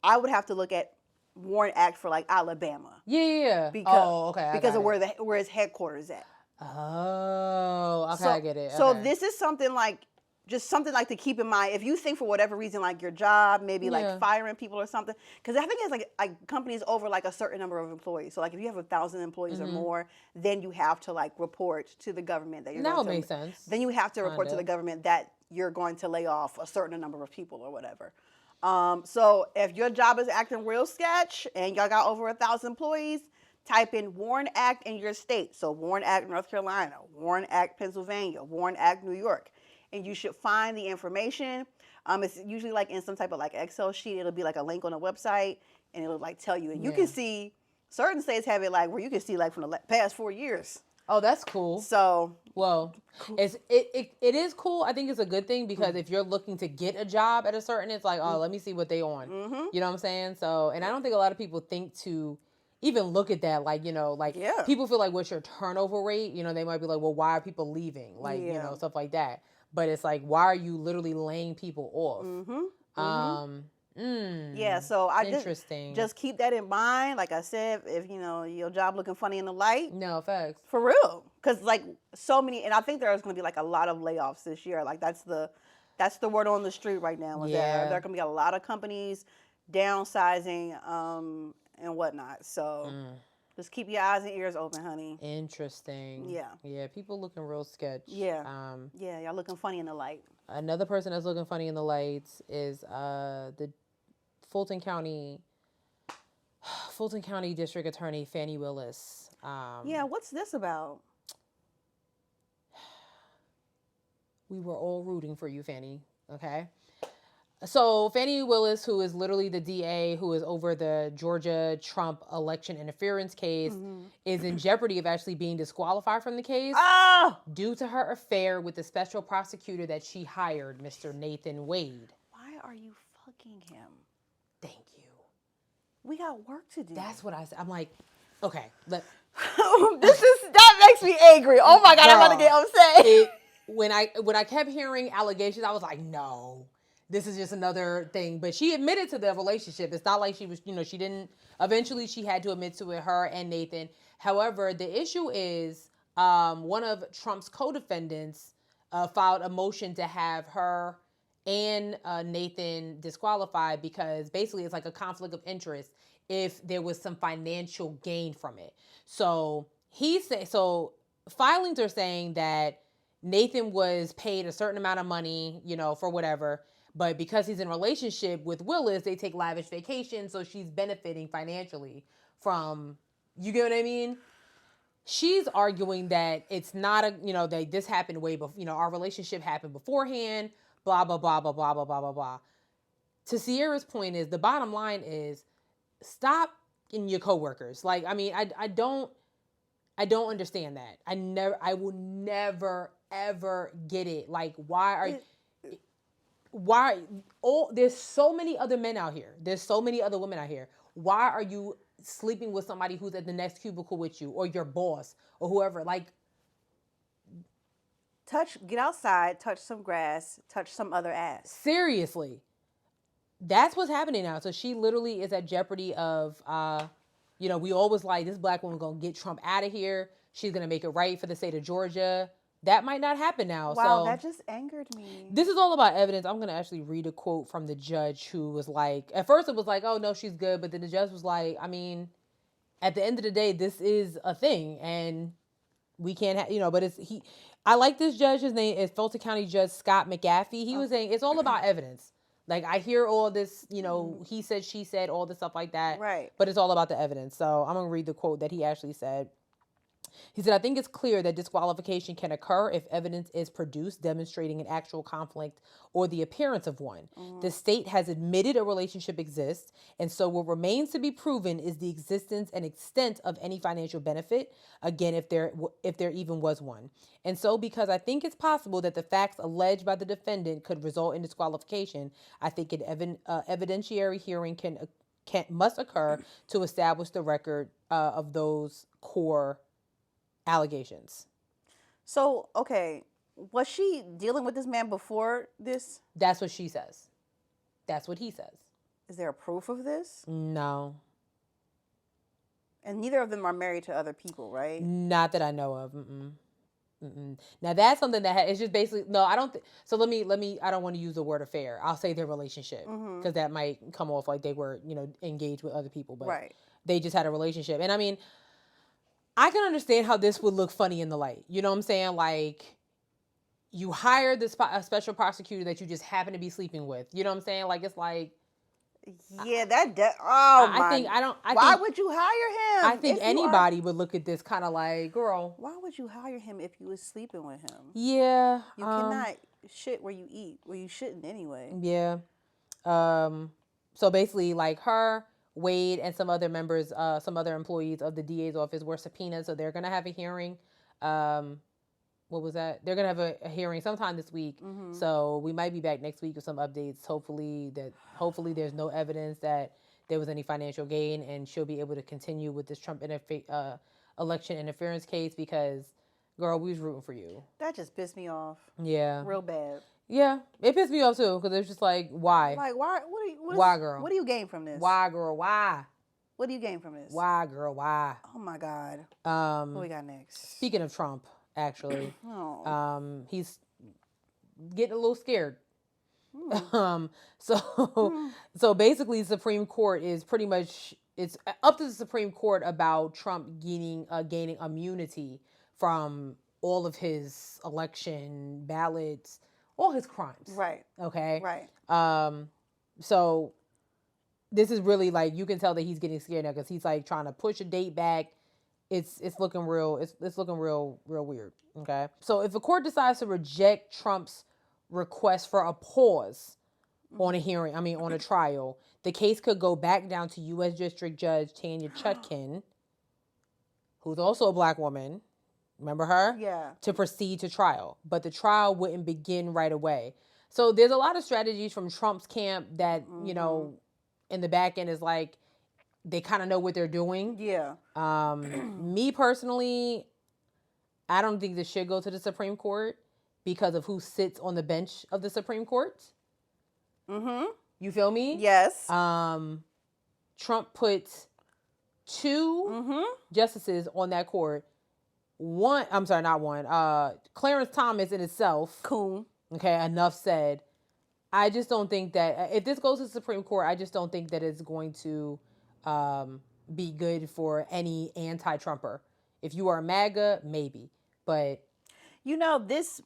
I would have to look at WARN Act for like Alabama. Yeah. Because, because of where its headquarters at. Oh, okay, so, I get it. So this is something like, just something like to keep in mind. If you think for whatever reason, like your job, maybe like firing people or something, because I think it's like companies over like a certain number of employees. So like if you have 1,000 employees or more, then you have to like report to the government that you're going to. That would make sense. Then you have to report to the government that you're going to lay off a certain number of people or whatever. So if your job is acting real sketch and y'all got over 1,000 employees, type in WARN Act in your state. So WARN Act North Carolina, WARN Act Pennsylvania, WARN Act New York. And you should find the information. It's usually like in some type of like Excel sheet. It'll be like a link on a website, and it'll like tell you. And you can see certain states have it like where you can see like from the past 4 years. Oh, that's cool. So it is cool. I think it's a good thing because if you're looking to get a job at a certain, it's like, oh, let me see what they on. You know what I'm saying? So, and I don't think a lot of people think to even look at that, like, people feel like, what's your turnover rate? They might be like, well, why are people leaving? Like, stuff like that. But it's like, why are you literally laying people off? Yeah, so I interesting. Just keep that in mind. Like I said, if your job looking funny in the light, no facts for real, because like so many, and I think there's going to be like a lot of layoffs this year. Like that's the word on the street right now. Is that there are going to be a lot of companies downsizing and whatnot. So. Just keep your eyes and ears open, honey. Interesting. Yeah. Yeah, people looking real sketch. Yeah. Y'all looking funny in the light. Another person that's looking funny in the lights is the Fulton County Fulton County District Attorney Fani Willis. Yeah, what's this about? We were all rooting for you, Fani. Okay. So Fani Willis, who is literally the DA who is over the Georgia Trump election interference case, is in jeopardy of actually being disqualified from the case due to her affair with the special prosecutor that she hired, Mr. Nathan Wade. Why are you fucking him? Thank you. We got work to do. That's what I said. I'm like, okay. That makes me angry. Oh my God, I'm about to get upset. When I kept hearing allegations, I was like, no. This is just another thing. But she admitted to the relationship. It's not like she was, she didn't. Eventually, she had to admit to it, her and Nathan. However, the issue is one of Trump's co-defendants filed a motion to have her and Nathan disqualified because basically it's like a conflict of interest if there was some financial gain from it. So filings are saying that Nathan was paid a certain amount of money, for whatever. But because he's in a relationship with Willis, they take lavish vacations. So she's benefiting financially from, you get what I mean? She's arguing that it's not that this happened way before, our relationship happened beforehand, blah, blah, blah, blah, blah, blah, blah, blah, blah. To Sierra's point is, the bottom line is, stop in your coworkers. Like, I mean, I don't understand that. I will never, ever get it. Like, there's so many other men out here. There's so many other women out here. Why are you sleeping with somebody who's at the next cubicle with you or your boss or whoever? Like, get outside, touch some grass, touch some other ass. Seriously. That's what's happening now. So she literally is at jeopardy of, we always like, this black woman going to get Trump out of here. She's going to make it right for the state of Georgia. That might not happen now. Wow, so that just angered me. This is all about evidence. I'm going to actually read a quote from the judge who was like, at first it was like, oh, no, she's good. But then the judge was like, I mean, at the end of the day, this is a thing. And we can't have, but I like this judge. His name is Fulton County Judge Scott McAfee. He was saying it's all about evidence. Like, I hear all this, he said, she said, all this stuff like that. Right. But it's all about the evidence. So I'm going to read the quote that he actually said. He said, I think it's clear that disqualification can occur if evidence is produced demonstrating an actual conflict or the appearance of one. The state has admitted a relationship exists, and so what remains to be proven is the existence and extent of any financial benefit, again, if there even was one. And so because I think it's possible that the facts alleged by the defendant could result in disqualification, I think an evidentiary hearing must occur to establish the record of those core allegations. So, okay, was she dealing with this man before this? That's what she says. That's what he says. Is there a proof of this? No. And neither of them are married to other people, right? Not that I know of. Now that's something that it's just basically, no, I don't so let me, I don't want to use the word affair. I'll say their relationship because that might come off like they were, engaged with other people, but they just had a relationship. And I mean, I can understand how this would look funny in the light. You know what I'm saying? Like, you hired a special prosecutor that you just happen to be sleeping with. You know what I'm saying? Like, it's like, yeah, why would you hire him? I think anybody would look at this kind of like, girl, why would you hire him if you was sleeping with him? Yeah, you cannot shit where you eat. Well, you shouldn't anyway. Yeah. So basically, like, her, Wade, and some other members, some other employees of the DA's office were subpoenaed, so they're gonna have a hearing. What was that? They're gonna have a hearing sometime this week. So we might be back next week with some updates. Hopefully there's no evidence that there was any financial gain, and she'll be able to continue with this Trump election interference case because, girl, we was rooting for you. That just pissed me off. Yeah. Real bad. Yeah, it pissed me off too because it's just like, why? Like, why? Why, girl? What do you gain from this? Why, girl? Why? What do you gain from this? Why, girl? Why? Oh my God. What we got next? Speaking of Trump, actually, he's getting a little scared. So basically, the Supreme Court is pretty much, it's up to the Supreme Court about Trump gaining immunity from all of his election ballots, all his crimes. Right. Okay. Right. So this is really like, you can tell that he's getting scared now because he's like trying to push a date back. It's looking real. It's looking real weird. Okay. So if a court decides to reject Trump's request for a pause on a hearing, on a trial, the case could go back down to U.S. District Judge Tanya Chutkin, who's also a black woman. Remember her? Yeah. To proceed to trial. But the trial wouldn't begin right away. So there's a lot of strategies from Trump's camp that, in the back end is like, they kind of know what they're doing. Yeah. Me personally, I don't think this should go to the Supreme Court because of who sits on the bench of the Supreme Court. Mm-hmm. You feel me? Yes. Trump put 2 justices on that court. Clarence Thomas in itself. Cool. Okay, enough said. I just don't think that if this goes to the Supreme Court, I just don't think that it's going to be good for any anti-Trumper. If you are a MAGA, maybe. But this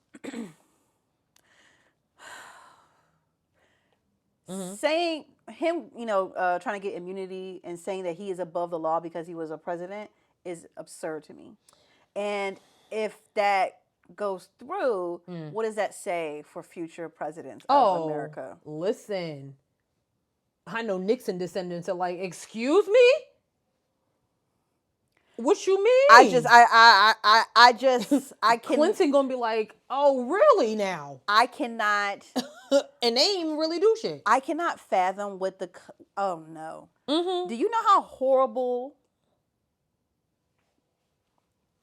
saying him, trying to get immunity and saying that he is above the law because he was a president is absurd to me. And if that goes through, what does that say for future presidents of America? Listen, I know Nixon descendants are like, excuse me? What you mean? I can. Clinton gonna be like, oh, really now? I cannot. And they ain't really do shit. I cannot fathom what oh no. Mm-hmm. Do you know how horrible?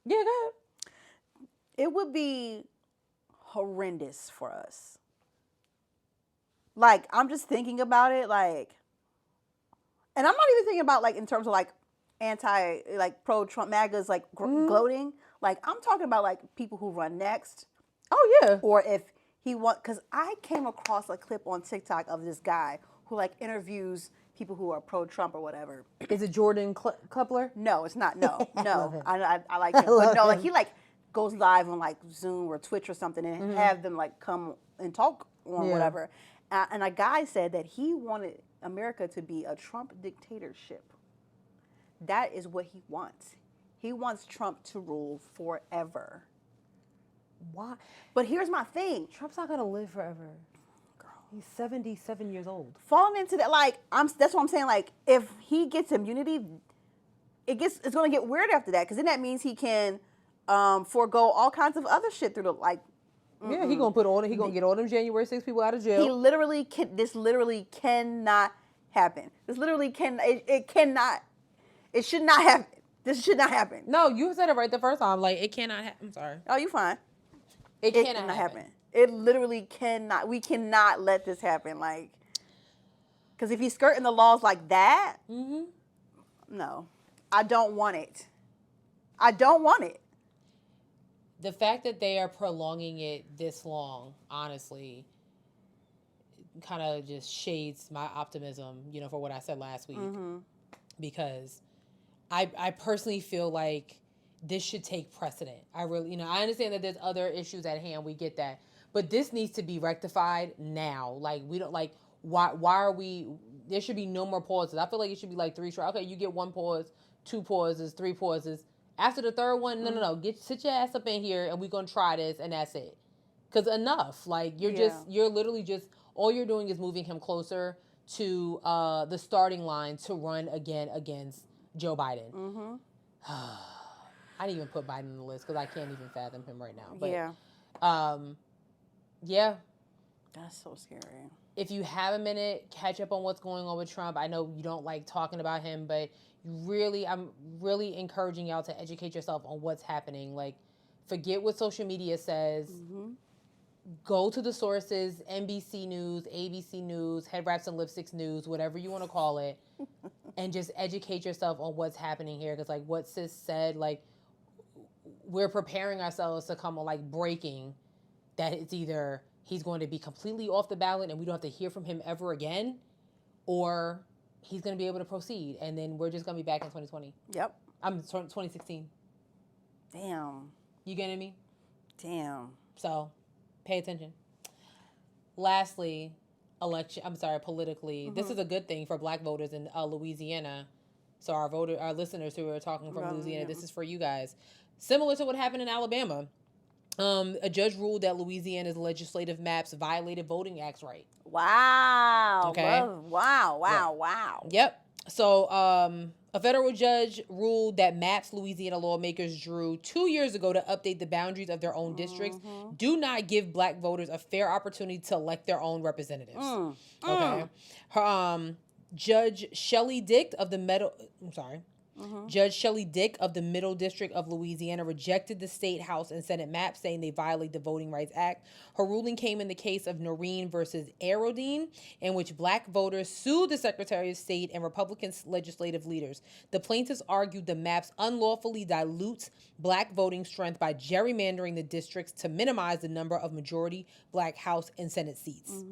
Yeah, go ahead. It would be horrendous for us. Like, I'm just thinking about it, like, and I'm not even thinking about, like, in terms of, like, pro-Trump MAGAs, like, gloating. Like, I'm talking about, like, people who run next. Oh, yeah. Or if he because I came across a clip on TikTok of this guy who, like, interviews people who are pro-Trump or whatever. Is it Jordan Klepler? No, it's not. No. I like him. But no, like, he, like, goes live on, like, Zoom or Twitch or something and have them, like, come and talk or whatever. And a guy said that he wanted America to be a Trump dictatorship. That is what he wants. He wants Trump to rule forever. Why? But here's my thing. Trump's not going to live forever. Girl, he's 77 years old. Falling into that, like, that's what I'm saying. Like, if he gets immunity, it's going to get weird after that. Because then that means he can forego all kinds of other shit through the, like, yeah, he gonna get all them January 6 people out of jail. He literally this literally cannot happen. This literally it cannot. It should not happen. This should not happen. No, you said it right the first time. Like, it cannot happen. I'm sorry. Oh, you fine. It cannot happen. It literally cannot. We cannot let this happen. Like, because if he's skirting the laws like that, no, I don't want it. I don't want it. The fact that they are prolonging it this long, honestly, kind of just shades my optimism, for what I said last week. Because I personally feel like this should take precedent. I really, I understand that there's other issues at hand. We get that. But this needs to be rectified now. Like, we don't, like, why are we, there should be no more pauses. I feel like it should be like 3 strikes. Okay, you get 1 pause, 2 pauses, 3 pauses. After the 3rd one, no. Sit your ass up in here and we're going to try this and that's it. Because enough. Like, you're literally just, all you're doing is moving him closer to the starting line to run again against Joe Biden. I didn't even put Biden on the list because I can't even fathom him right now. But, yeah. That's so scary. If you have a minute, catch up on what's going on with Trump. I know you don't like talking about him, but I'm really encouraging y'all to educate yourself on what's happening. Like, forget what social media says. Go to the sources, NBC News, ABC News, Headwraps and Lipsticks News, whatever you want to call it, and just educate yourself on what's happening here. Because, like, what Sis said, like, we're preparing ourselves to come on, like, breaking that it's either he's going to be completely off the ballot and we don't have to hear from him ever again, or he's going to be able to proceed, and then we're just going to be back in 2020. Yep. 2016. Damn. You getting me? Damn. So, pay attention. Lastly, politically. This is a good thing for black voters in Louisiana. So our listeners who are talking from Louisiana, this is for you guys. Similar to what happened in Alabama. A judge ruled that Louisiana's legislative maps violated Voting Act's right. Wow. Okay. Wow. Yep. So a federal judge ruled that maps Louisiana lawmakers drew 2 years ago to update the boundaries of their own districts do not give black voters a fair opportunity to elect their own representatives. Okay. Judge Shelley Dick of the Judge Shelley Dick of the Middle District of Louisiana rejected the state House and Senate maps, saying they violate the Voting Rights Act. Her ruling came in the case of Noreen versus Arodine, in which black voters sued the Secretary of State and Republican legislative leaders. The plaintiffs argued the maps unlawfully dilutes black voting strength by gerrymandering the districts to minimize the number of majority black House and Senate seats.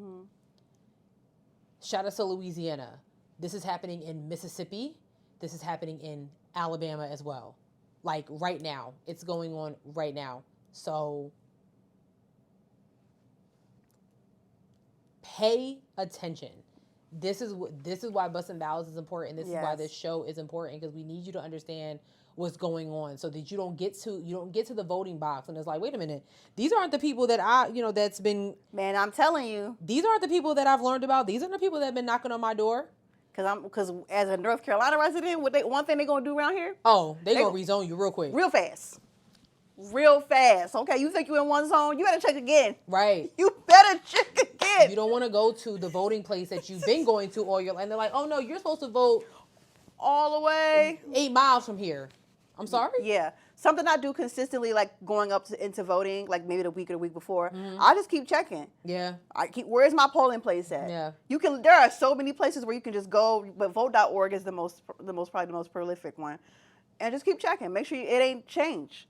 Shout out to Louisiana. This is happening in Mississippi. This is happening in Alabama as well. Like right now. It's going on right now. So pay attention. This is why Bustin' Ballots is important. This is why this show is important, because we need you to understand what's going on so that you don't get to the voting box and it's like, wait a minute, these aren't the people that that's been, man, I'm telling you, these aren't the people that I've learned about. These are the people that have been knocking on my door. Because as a North Carolina resident, one thing they're going to do around here? Oh, they're going to rezone you real quick. Real fast. Okay, you think you're in one zone, you better check again. Right. You better check again. You don't want to go to the voting place that you've been going to all your life. And they're like, oh, no, you're supposed to vote all the way 8 miles from here. I'm sorry? Yeah. Something I do consistently, like going up into voting, like maybe the week or the week before, I just keep checking. Yeah. Where's my polling place at? Yeah. There are so many places where you can just go, but vote.org is probably the most prolific one. And just keep checking. Make sure it ain't changed.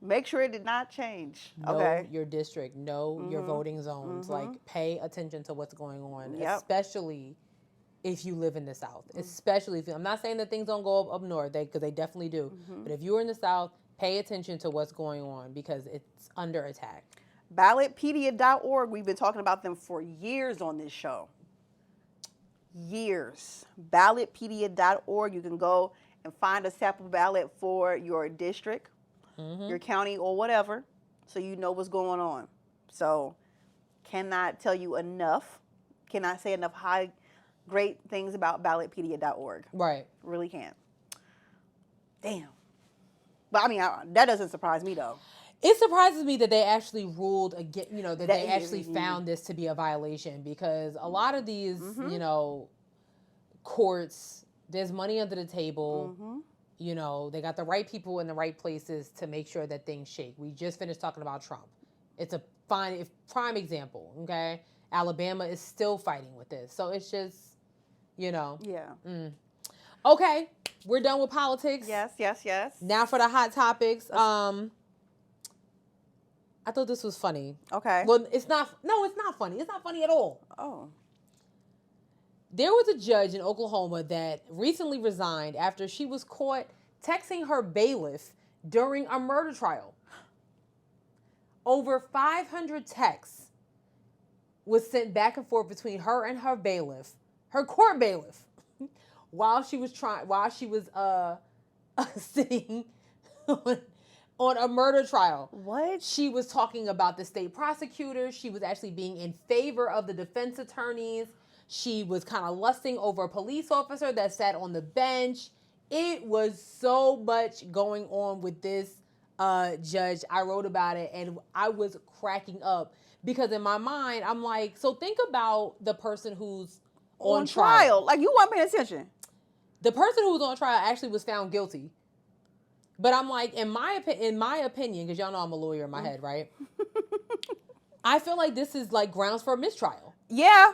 Make sure it did not change. Know your district. Know your voting zones. Like, pay attention to what's going on, especially if you live in the South. Especially if I'm not saying that things don't go up north, because they definitely do. But if you're in the South, pay attention to what's going on because it's under attack. Ballotpedia.org, we've been talking about them for years on this show. Years. Ballotpedia.org, you can go and find a sample ballot for your district, your county, or whatever, so you know what's going on. So, cannot tell you enough, cannot say enough great things about ballotpedia.org. Right. Really can't. Damn. But I mean, that doesn't surprise me though. It surprises me that they actually ruled again, that they actually found this to be a violation, because a lot of these, courts, there's money under the table. They got the right people in the right places to make sure that things shake. We just finished talking about Trump. It's a prime example, okay? Alabama is still fighting with this. So it's just, Yeah. Okay, we're done with politics. Yes. Now for the hot topics. I thought this was funny. Okay. Well, it's not funny. It's not funny at all. Oh. There was a judge in Oklahoma that recently resigned after she was caught texting her bailiff during a murder trial. Over 500 texts was sent back and forth between her and her bailiff, her court bailiff, while she was sitting on a murder trial. What? She was talking about the state prosecutor. She was actually being in favor of the defense attorneys. She was kind of lusting over a police officer that sat on the bench. It was so much going on with this judge. I wrote about it and I was cracking up because in my mind, I'm like, so think about the person who's on trial. Like, you weren't paying attention. The person who was on trial actually was found guilty. But I'm like, in my opinion, because y'all know I'm a lawyer in my head, right? I feel like this is like grounds for a mistrial. Yeah.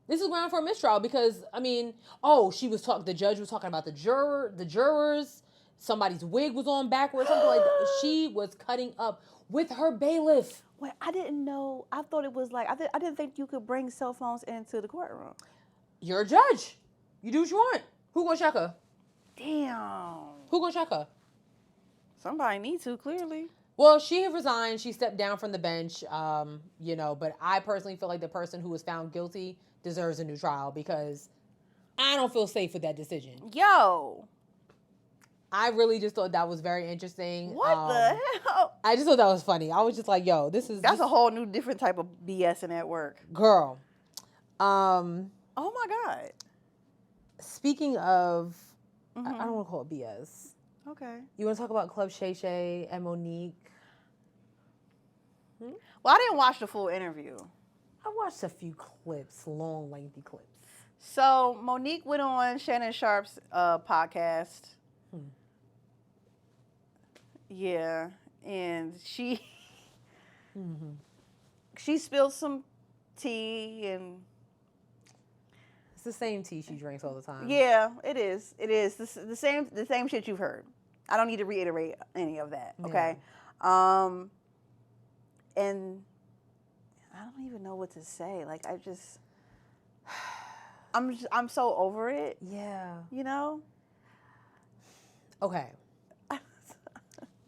This is ground for a mistrial because, I mean, the judge was talking about the jurors, somebody's wig was on backwards, something like that. She was cutting up with her bailiff. Wait, I didn't know. I thought it was like, I didn't think you could bring cell phones into the courtroom. You're a judge. You do what you want. Who gonna check her? Damn. Who gonna check her? Somebody needs to, clearly. Well, she had resigned. She stepped down from the bench, but I personally feel like the person who was found guilty deserves a new trial because I don't feel safe with that decision. Yo. I really just thought that was very interesting. What the hell? I just thought that was funny. I was just like, yo, That's a whole new different type of BS in at work. Girl. Oh my God. Speaking of, I don't want to call it BS. Okay. You want to talk about Club Shay and Monique? Well, I didn't watch the full interview. I watched a few clips, long, lengthy clips. So Monique went on Shannon Sharp's podcast. Yeah, and she she spilled some tea, and it's the same tea she drinks all the time. Yeah, it is. It is the same shit you've heard. I don't need to reiterate any of that. Okay. Yeah. And I don't even know what to say. Like I'm so over it. Yeah. You know? Okay.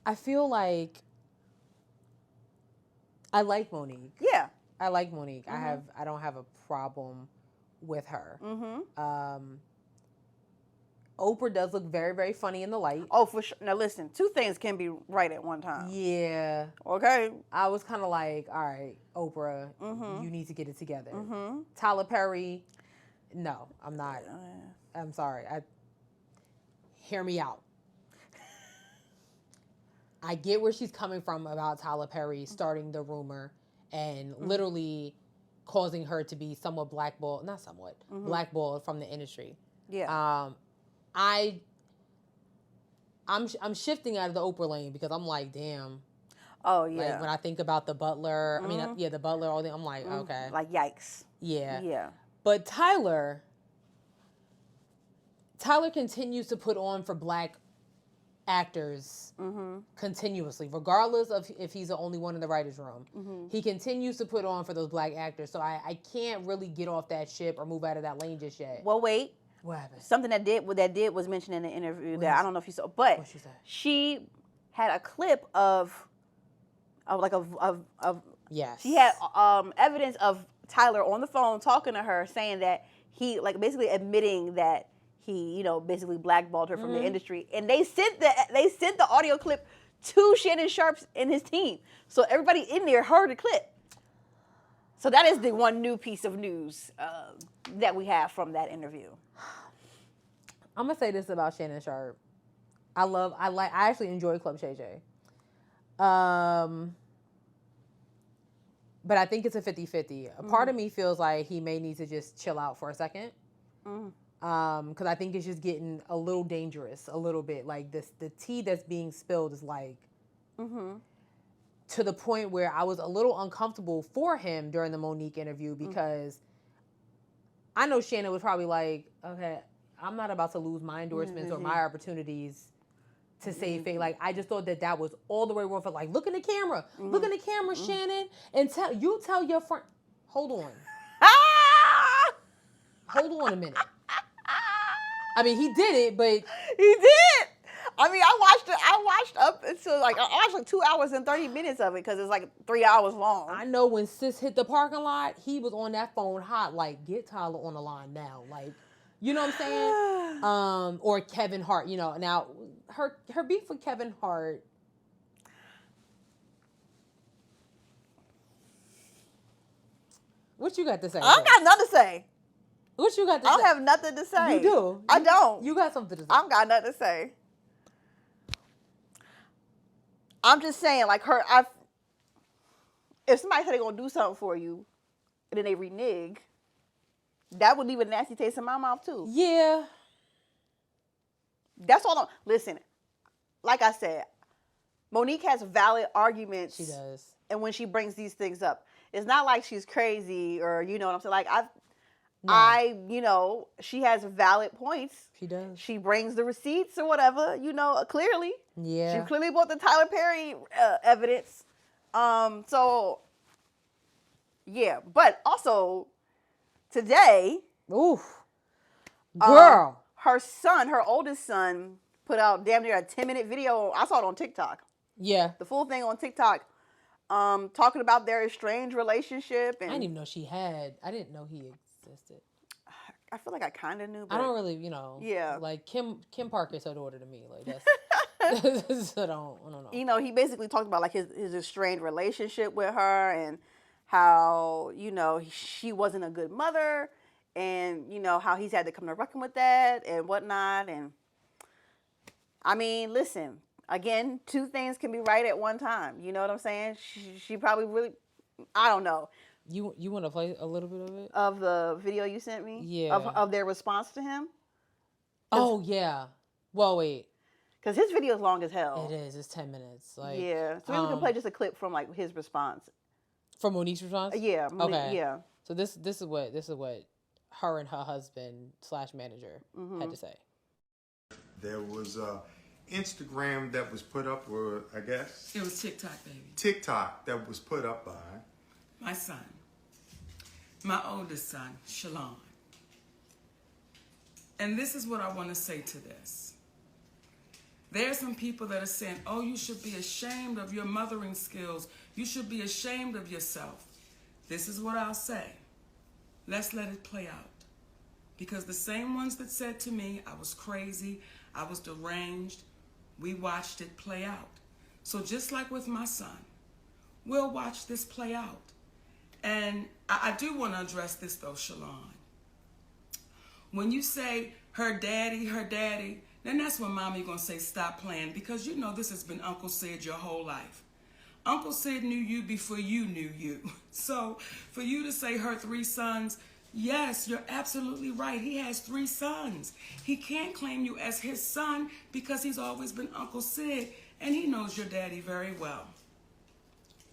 I feel like I like Monique. Yeah. I like Monique. I don't have a problem with her. Oprah does look very, very funny in the light. Oh, for sure. Now listen, two things can be right at one time. Yeah. Okay. I was kind of like, all right, Oprah, you need to get it together. Tyler Perry, no, I'm not. I'm sorry. Hear me out. I get where she's coming from about Tyler Perry starting the rumor and literally causing her to be somewhat blackballed, not somewhat, blackballed from the industry. Yeah. I'm shifting out of the Oprah lane because I'm like, damn. Oh yeah. Like when I think about the Butler, I mean, the Butler, all that, I'm like, okay. Like yikes. Yeah. Yeah. But Tyler continues to put on for black actors continuously, regardless of if he's the only one in the writer's room. He continues to put on for those black actors. So I can't really get off that ship or move out of that lane just yet. Well, wait. What happened? Something that did was mentioned in the interview that I don't know if you saw, but what she said? She had a clip of yes. She had evidence of Tyler on the phone talking to her, saying that he basically admitting that he basically blackballed her from the industry, and they sent the audio clip to Shannon Sharp and his team, so everybody in there heard the clip. So that is the one new piece of news that we have from that interview. I'm gonna say this about Shannon Sharp. I actually enjoy Club Shay. But I think it's a 50-50. A part of me feels like he may need to just chill out for a second. Because I think it's just getting a little dangerous, a little bit. Like the tea that's being spilled is like to the point where I was a little uncomfortable for him during the Monique interview because I know Shannon was probably like, okay, I'm not about to lose my endorsements or my opportunities to save face. Like, I just thought that was all the way wrong for like, look in the camera, look in the camera, Shannon, and tell your friend, hold on. Hold on a minute. I mean, he did it, but... He did! I mean, I watched up until I watched 2 hours and 30 minutes of it because it's like 3 hours long. I know when Sis hit the parking lot, he was on that phone hot, like, get Tyler on the line now. Like, you know what I'm saying? Or Kevin Hart, Now, her beef with Kevin Hart... What you got to say? I don't got nothing to say. What you got to say? I don't have nothing to say. You do. I don't. You got something to say. I don't got nothing to say. I'm just saying, like, if somebody said they're going to do something for you, and then they renege, that would leave a nasty taste in my mouth, too. Yeah. That's all. Listen, like I said, Monique has valid arguments. She does. And when she brings these things up, it's not like she's crazy or, you know what I'm saying? Like, she has valid points. She does. She brings the receipts or whatever, clearly. Yeah. She clearly brought the Tyler Perry evidence. So, yeah. But also, today... Oof. Girl. Her oldest son, put out damn near a 10-minute video. I saw it on TikTok. Yeah. The full thing on TikTok. Talking about their estranged relationship. And I didn't even know she had. I didn't know he existed. I feel like I kind of knew, but I don't really, you know. Yeah. Like Kim Park is her daughter to me. Like that's I don't know. You know, he basically talked about like his estranged relationship with her and how, you know, she wasn't a good mother and, you know, how he's had to come to reckon with that and whatnot. And I mean, listen, again, two things can be right at one time. You know what I'm saying? She probably really, I don't know. You want to play a little bit of it? Of the video you sent me? Yeah. Of their response to him? Oh, yeah. Well, wait. Because his video is long as hell. It is. It's 10 minutes. Like, yeah. So maybe we can play just a clip from like his response. From Monique's response? Yeah. Okay. Yeah. So this is what her and her husband / manager had to say. There was Instagram that was put up, or I guess it was TikTok, baby. TikTok that was put up by my son, my oldest son, Shalon. And this is what I want to say to this. There are some people that are saying, oh, you should be ashamed of your mothering skills. You should be ashamed of yourself. This is what I'll say. Let's let it play out. Because the same ones that said to me, I was crazy, I was deranged, we watched it play out. So just like with my son, we'll watch this play out. And I do want to address this though, Shalon. When you say her daddy, then that's when mommy gonna say stop playing, because you know this has been Uncle Sid your whole life. Uncle Sid knew you before you knew you. So for you to say her 3 sons, yes, you're absolutely right. He has 3 sons. He can't claim you as his son because he's always been Uncle Sid, and he knows your daddy very well.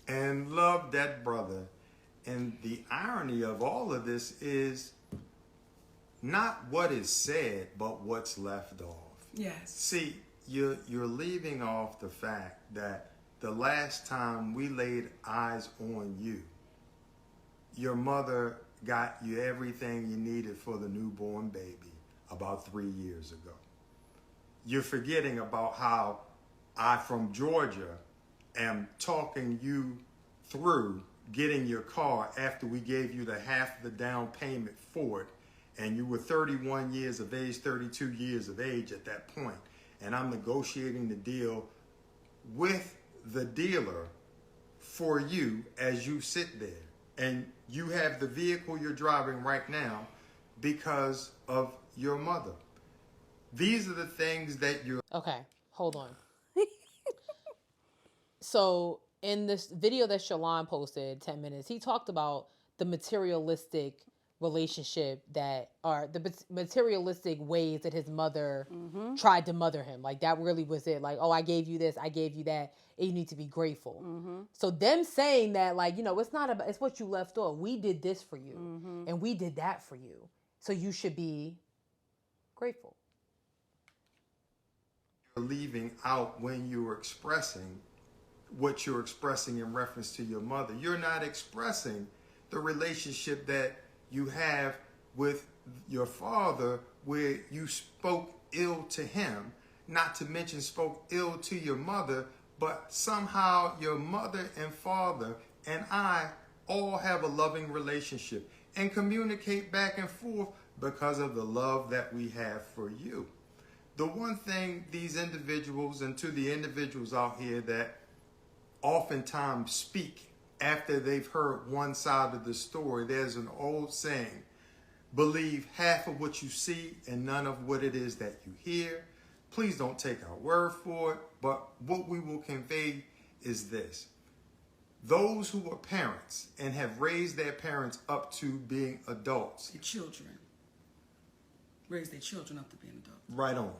and love that brother. And the irony of all of this is not what is said, but what's left off. Yes. See, you're leaving off the fact that the last time we laid eyes on you, your mother got you everything you needed for the newborn baby about 3 years ago. You're forgetting about how I, from Georgia, am talking you through getting your car after we gave you the half the down payment for it, and you were 31 years of age, 32 years of age at that point, and I'm negotiating the deal with the dealer for you as you sit there. And you have the vehicle you're driving right now because of your mother. These are the things that you're... Okay, hold on. So in this video that Shalon posted, 10 minutes, he talked about the materialistic relationship that are the materialistic ways that his mother tried to mother him. Like that really was it. Like, oh, I gave you this, I gave you that, and you need to be grateful. So them saying that, like, you know, it's not about, it's what you left off. We did this for you and we did that for you. So you should be grateful. You're leaving out when you're expressing what you're expressing in reference to your mother. You're not expressing the relationship that you have with your father, where you spoke ill to him, not to mention spoke ill to your mother, but somehow your mother and father and I all have a loving relationship and communicate back and forth because of the love that we have for you. The one thing these individuals, and to the individuals out here that oftentimes speak after they've heard one side of the story, there's an old saying, believe half of what you see and none of what it is that you hear. Please don't take our word for it, but what we will convey is this. Those who are parents and have raised their parents up to being adults. The children. Raise their children up to being adults. Right on.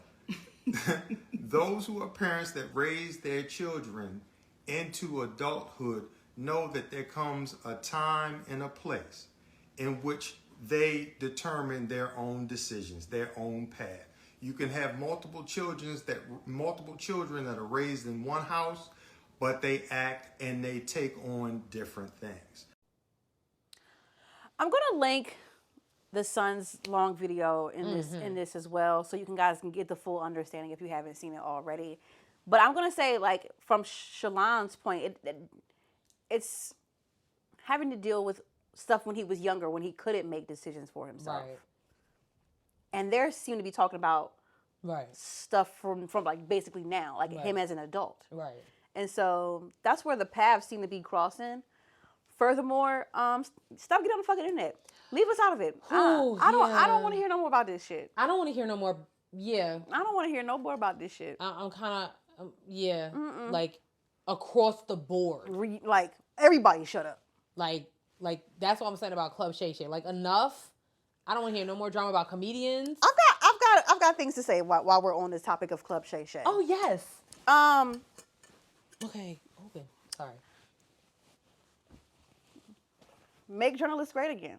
Those who are parents that raise their children into adulthood know that there comes a time and a place in which they determine their own decisions, their own path. You can have multiple children that are raised in one house, but they act and they take on different things. I'm going to link the son's long video in this as well, so you guys can get the full understanding if you haven't seen it already. But I'm going to say, like, from Shalon's point, it's having to deal with stuff when he was younger, when he couldn't make decisions for himself. Right. And they seem to be talking about Right. stuff from like basically now, like Right. him as an adult. Right. And so that's where the paths seem to be crossing. Furthermore, stop getting on the fucking internet. Leave us out of it. Ooh, I don't yeah. want to hear no more about this shit. I don't want to hear no more. Yeah. I don't want to hear no more about this shit. I'm kind of, yeah. Like, across the board. Like, everybody shut up. Like that's what I'm saying about Club Shay Shay. Like, enough. I don't want to hear no more drama about comedians. I've got things to say while we're on this topic of Club Shay Shay. Oh, yes. Okay, open. Sorry. Make journalists great again.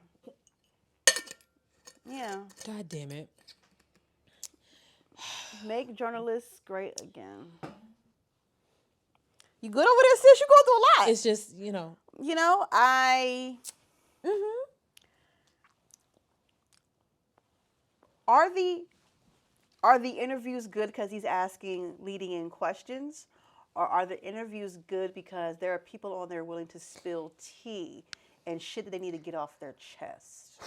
Yeah. God damn it. Make journalists great again. You good over there, sis? You go through a lot. It's just, you know. You know, Are the interviews good because he's asking leading in questions? Or are the interviews good because there are people on there willing to spill tea and shit that they need to get off their chest?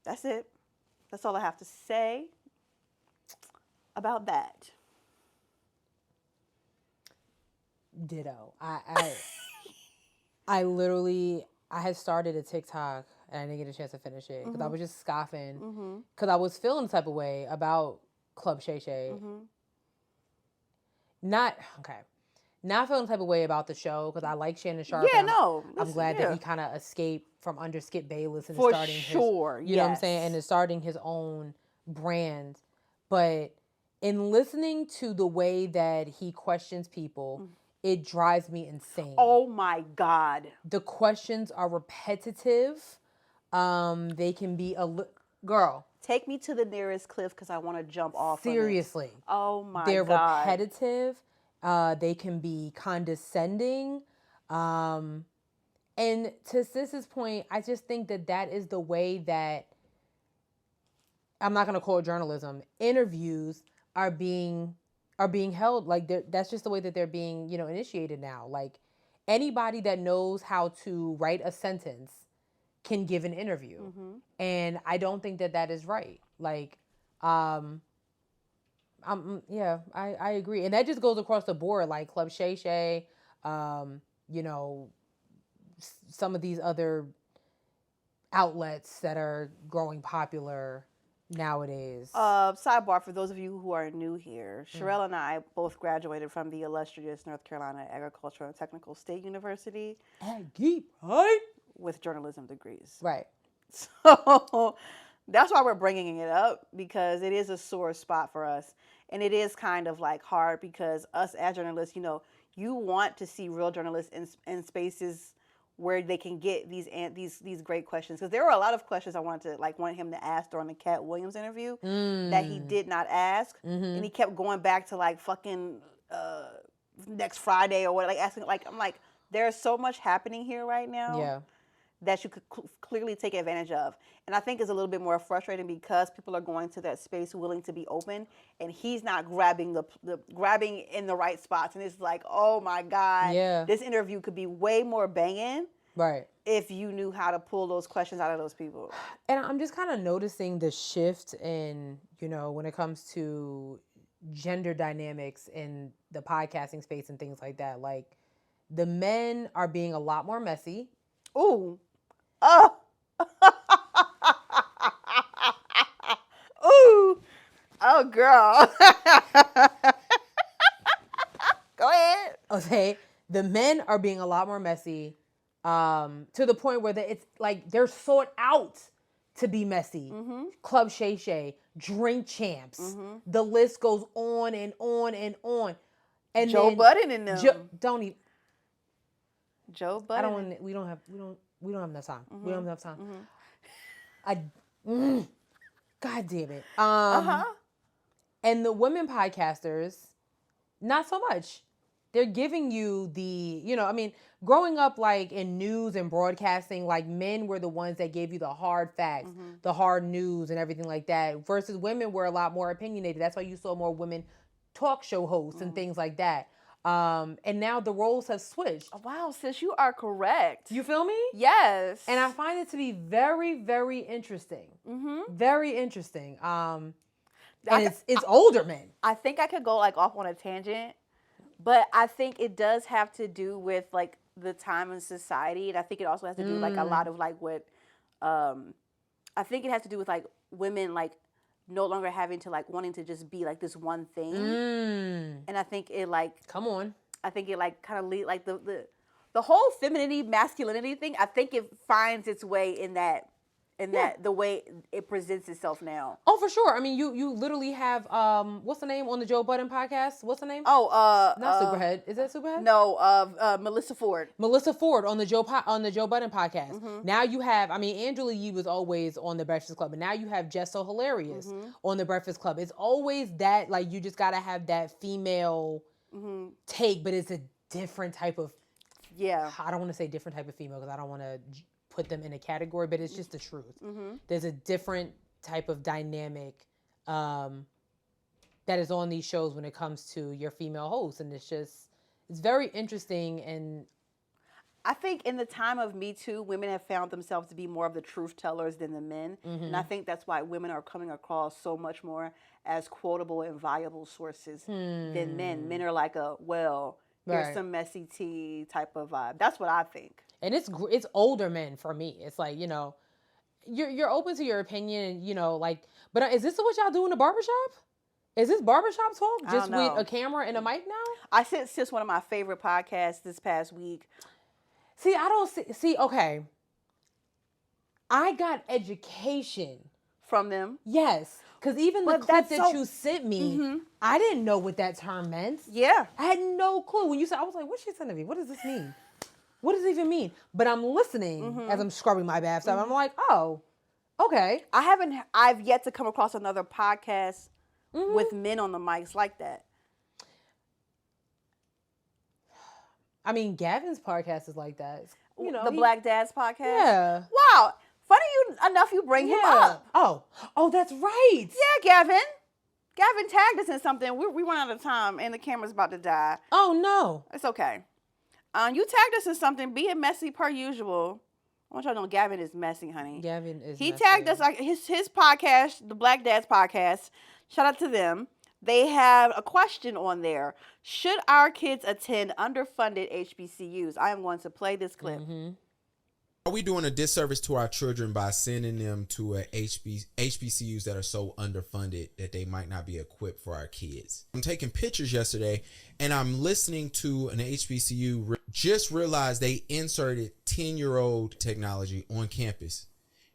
That's it. That's all I have to say about that. Ditto. I literally, I had started a TikTok and I didn't get a chance to finish it because I was just scoffing because I was feeling the type of way about Club Shay Shay. Not feeling the type of way about the show because I like Shannon Sharp. Yeah, and I'm glad that he kind of escaped from under Skip Bayless and For starting sure, his, you know what I'm yes. saying, and is starting his own brand. But in listening to the way that he questions people, it drives me insane. Oh my God. The questions are repetitive. They can be girl. Take me to the nearest cliff because I want to jump off. Seriously. Oh my They're God. repetitive. They can be condescending. And to Sis's point, I just think that is the way that, I'm not going to call it journalism, interviews are being held. Like, that's just the way that they're being, initiated now. Like, anybody that knows how to write a sentence can give an interview. And I don't think that is right. Like, I agree. And that just goes across the board, like Club Shay Shay, some of these other outlets that are growing popular nowadays. Sidebar, for those of you who are new here, Sherelle and I both graduated from the illustrious North Carolina Agricultural and Technical State University. Aggie, right? With journalism degrees. Right. So that's why we're bringing it up, because it is a sore spot for us. And it is kind of like hard because us as journalists, you want to see real journalists in spaces where they can get these great questions. Because there were a lot of questions I wanted him to ask during the Cat Williams interview that he did not ask. And he kept going back to fucking next Friday or what, asking, I'm like, there's so much happening here right now. Yeah. That you could clearly take advantage of. And I think it's a little bit more frustrating because people are going to that space willing to be open, and he's not grabbing grabbing in the right spots. And it's like, oh my God, this interview could be way more banging. Right. If you knew how to pull those questions out of those people. And I'm just kind of noticing the shift in, when it comes to gender dynamics in the podcasting space and things like that. Like, the men are being a lot more messy. Ooh. Oh. Ooh. Oh, girl. Go ahead. Okay. The men are being a lot more messy to the point where it's like they're sought out to be messy. Club Shay Shay, Drink Champs. The list goes on and on and on. And Joe Budden in them. Don't even. Joe Budden. We don't have enough time. We don't have enough time. God damn it. And the women podcasters, not so much. They're giving you the, growing up in news and broadcasting, men were the ones that gave you the hard facts, the hard news and everything like that, versus women were a lot more opinionated. That's why you saw more women talk show hosts and things like that. And now the roles have switched. Oh, wow, sis, you are correct. You feel me? Yes. And I find it to be very, very interesting. Very interesting. And it's older men. I think I could go like off on a tangent, but I think it does have to do with like the time in society, and I think it also has to do like a lot of like what I think it has to do with like women like no longer having to like wanting to just be like this one thing. And I think it like Come on. I think it like kind of lead like the whole femininity masculinity thing. I think it finds its way in that the way it presents itself now. Oh, for sure. I mean, you literally have what's the name on the Joe Budden podcast? What's the name? Oh, not Superhead. Is that Superhead? No, Melissa Ford. Melissa Ford on the Joe Budden podcast. Now you have, I mean, Angela Yee was always on the Breakfast Club, and now you have Jess So Hilarious on the Breakfast Club. It's always that, like, you just gotta have that female take, but it's a different type of. Yeah. I don't want to say different type of female because I don't want to put them in a category, but it's just the truth. There's a different type of dynamic that is on these shows when it comes to your female hosts, and it's very interesting. And I think in the time of Me Too, women have found themselves to be more of the truth tellers than the men, and I think that's why women are coming across so much more as quotable and viable sources than men. Men are like here's some messy tea type of vibe. That's what I think. And it's older men for me. It's like, you know, you're open to your opinion, and, you know, like, but is this what y'all do in the barbershop? Is this barbershop talk just with a camera and a mic now? I sent sis one of my favorite podcasts this past week. See, I don't see, okay. I got education from them. Yes. Because even the clip that you sent me, I didn't know what that term meant. Yeah. I had no clue. When you said, I was like, what's she sending me? What does this mean? What does it even mean? But I'm listening as I'm scrubbing my bathtub. I'm like, oh, okay. I've yet to come across another podcast with men on the mics like that. I mean, Gavin's podcast is like that. You know, the Black Dads podcast? Yeah. Wow. Funny enough you bring him up. Oh, that's right. Yeah, Gavin. Gavin tagged us in something. We run out of time and the camera's about to die. Oh, no. It's okay. You tagged us in something, being messy per usual. I want y'all to know Gavin is messy, honey. Gavin is He messy. tagged us, like his podcast, the Black Dads podcast. Shout out to them. They have a question on there. Should our kids attend underfunded HBCUs? I am going to play this clip. Are we doing a disservice to our children by sending them to HBCUs that are so underfunded that they might not be equipped for our kids? I'm taking pictures yesterday, and I'm listening to an HBCU. Just realized they inserted 10-year-old technology on campus,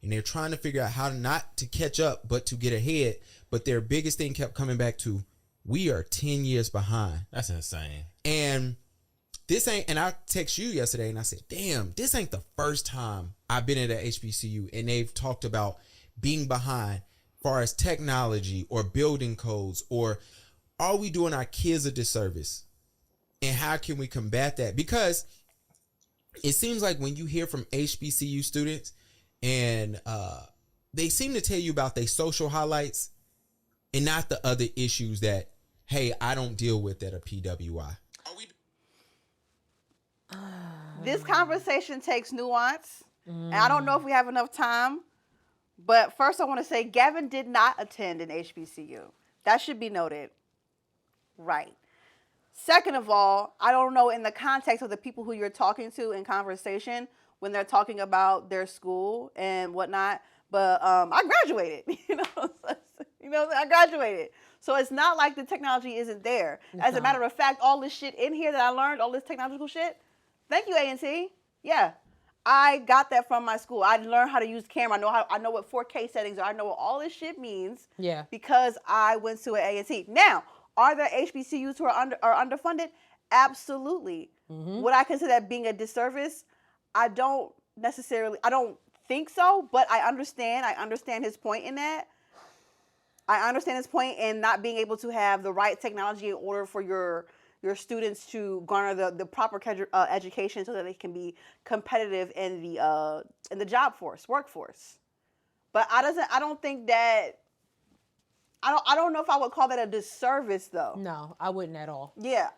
and they're trying to figure out how not to catch up, but to get ahead. But their biggest thing kept coming back to, we are 10 years behind. That's insane. And this ain't, and I text you yesterday and I said, damn, this ain't the first time I've been at a HBCU and they've talked about being behind as far as technology or building codes, or are we doing our kids a disservice? And how can we combat that? Because it seems like when you hear from HBCU students and they seem to tell you about their social highlights and not the other issues that, hey, I don't deal with at a PWI. This conversation takes nuance, and I don't know if we have enough time, but first I want to say Gavin did not attend an HBCU. That should be noted. Right. Second of all, I don't know in the context of the people who you're talking to in conversation when they're talking about their school and whatnot, but I graduated, I graduated. So it's not like the technology isn't there. As a matter of fact, all this shit in here that I learned, all this technological shit, thank you, A&T. Yeah, I got that from my school. I learned how to use camera. I know what 4K settings are. I know what all this shit means. Yeah. Because I went to an A&T. Now, are there HBCUs who are underfunded? Absolutely. Would I consider that being a disservice? I don't think so, but I understand his point in that. I understand his point in not being able to have the right technology in order for your students to garner the proper education so that they can be competitive in the workforce. But I don't think that I don't know if I would call that a disservice though. No, I wouldn't at all. Yeah,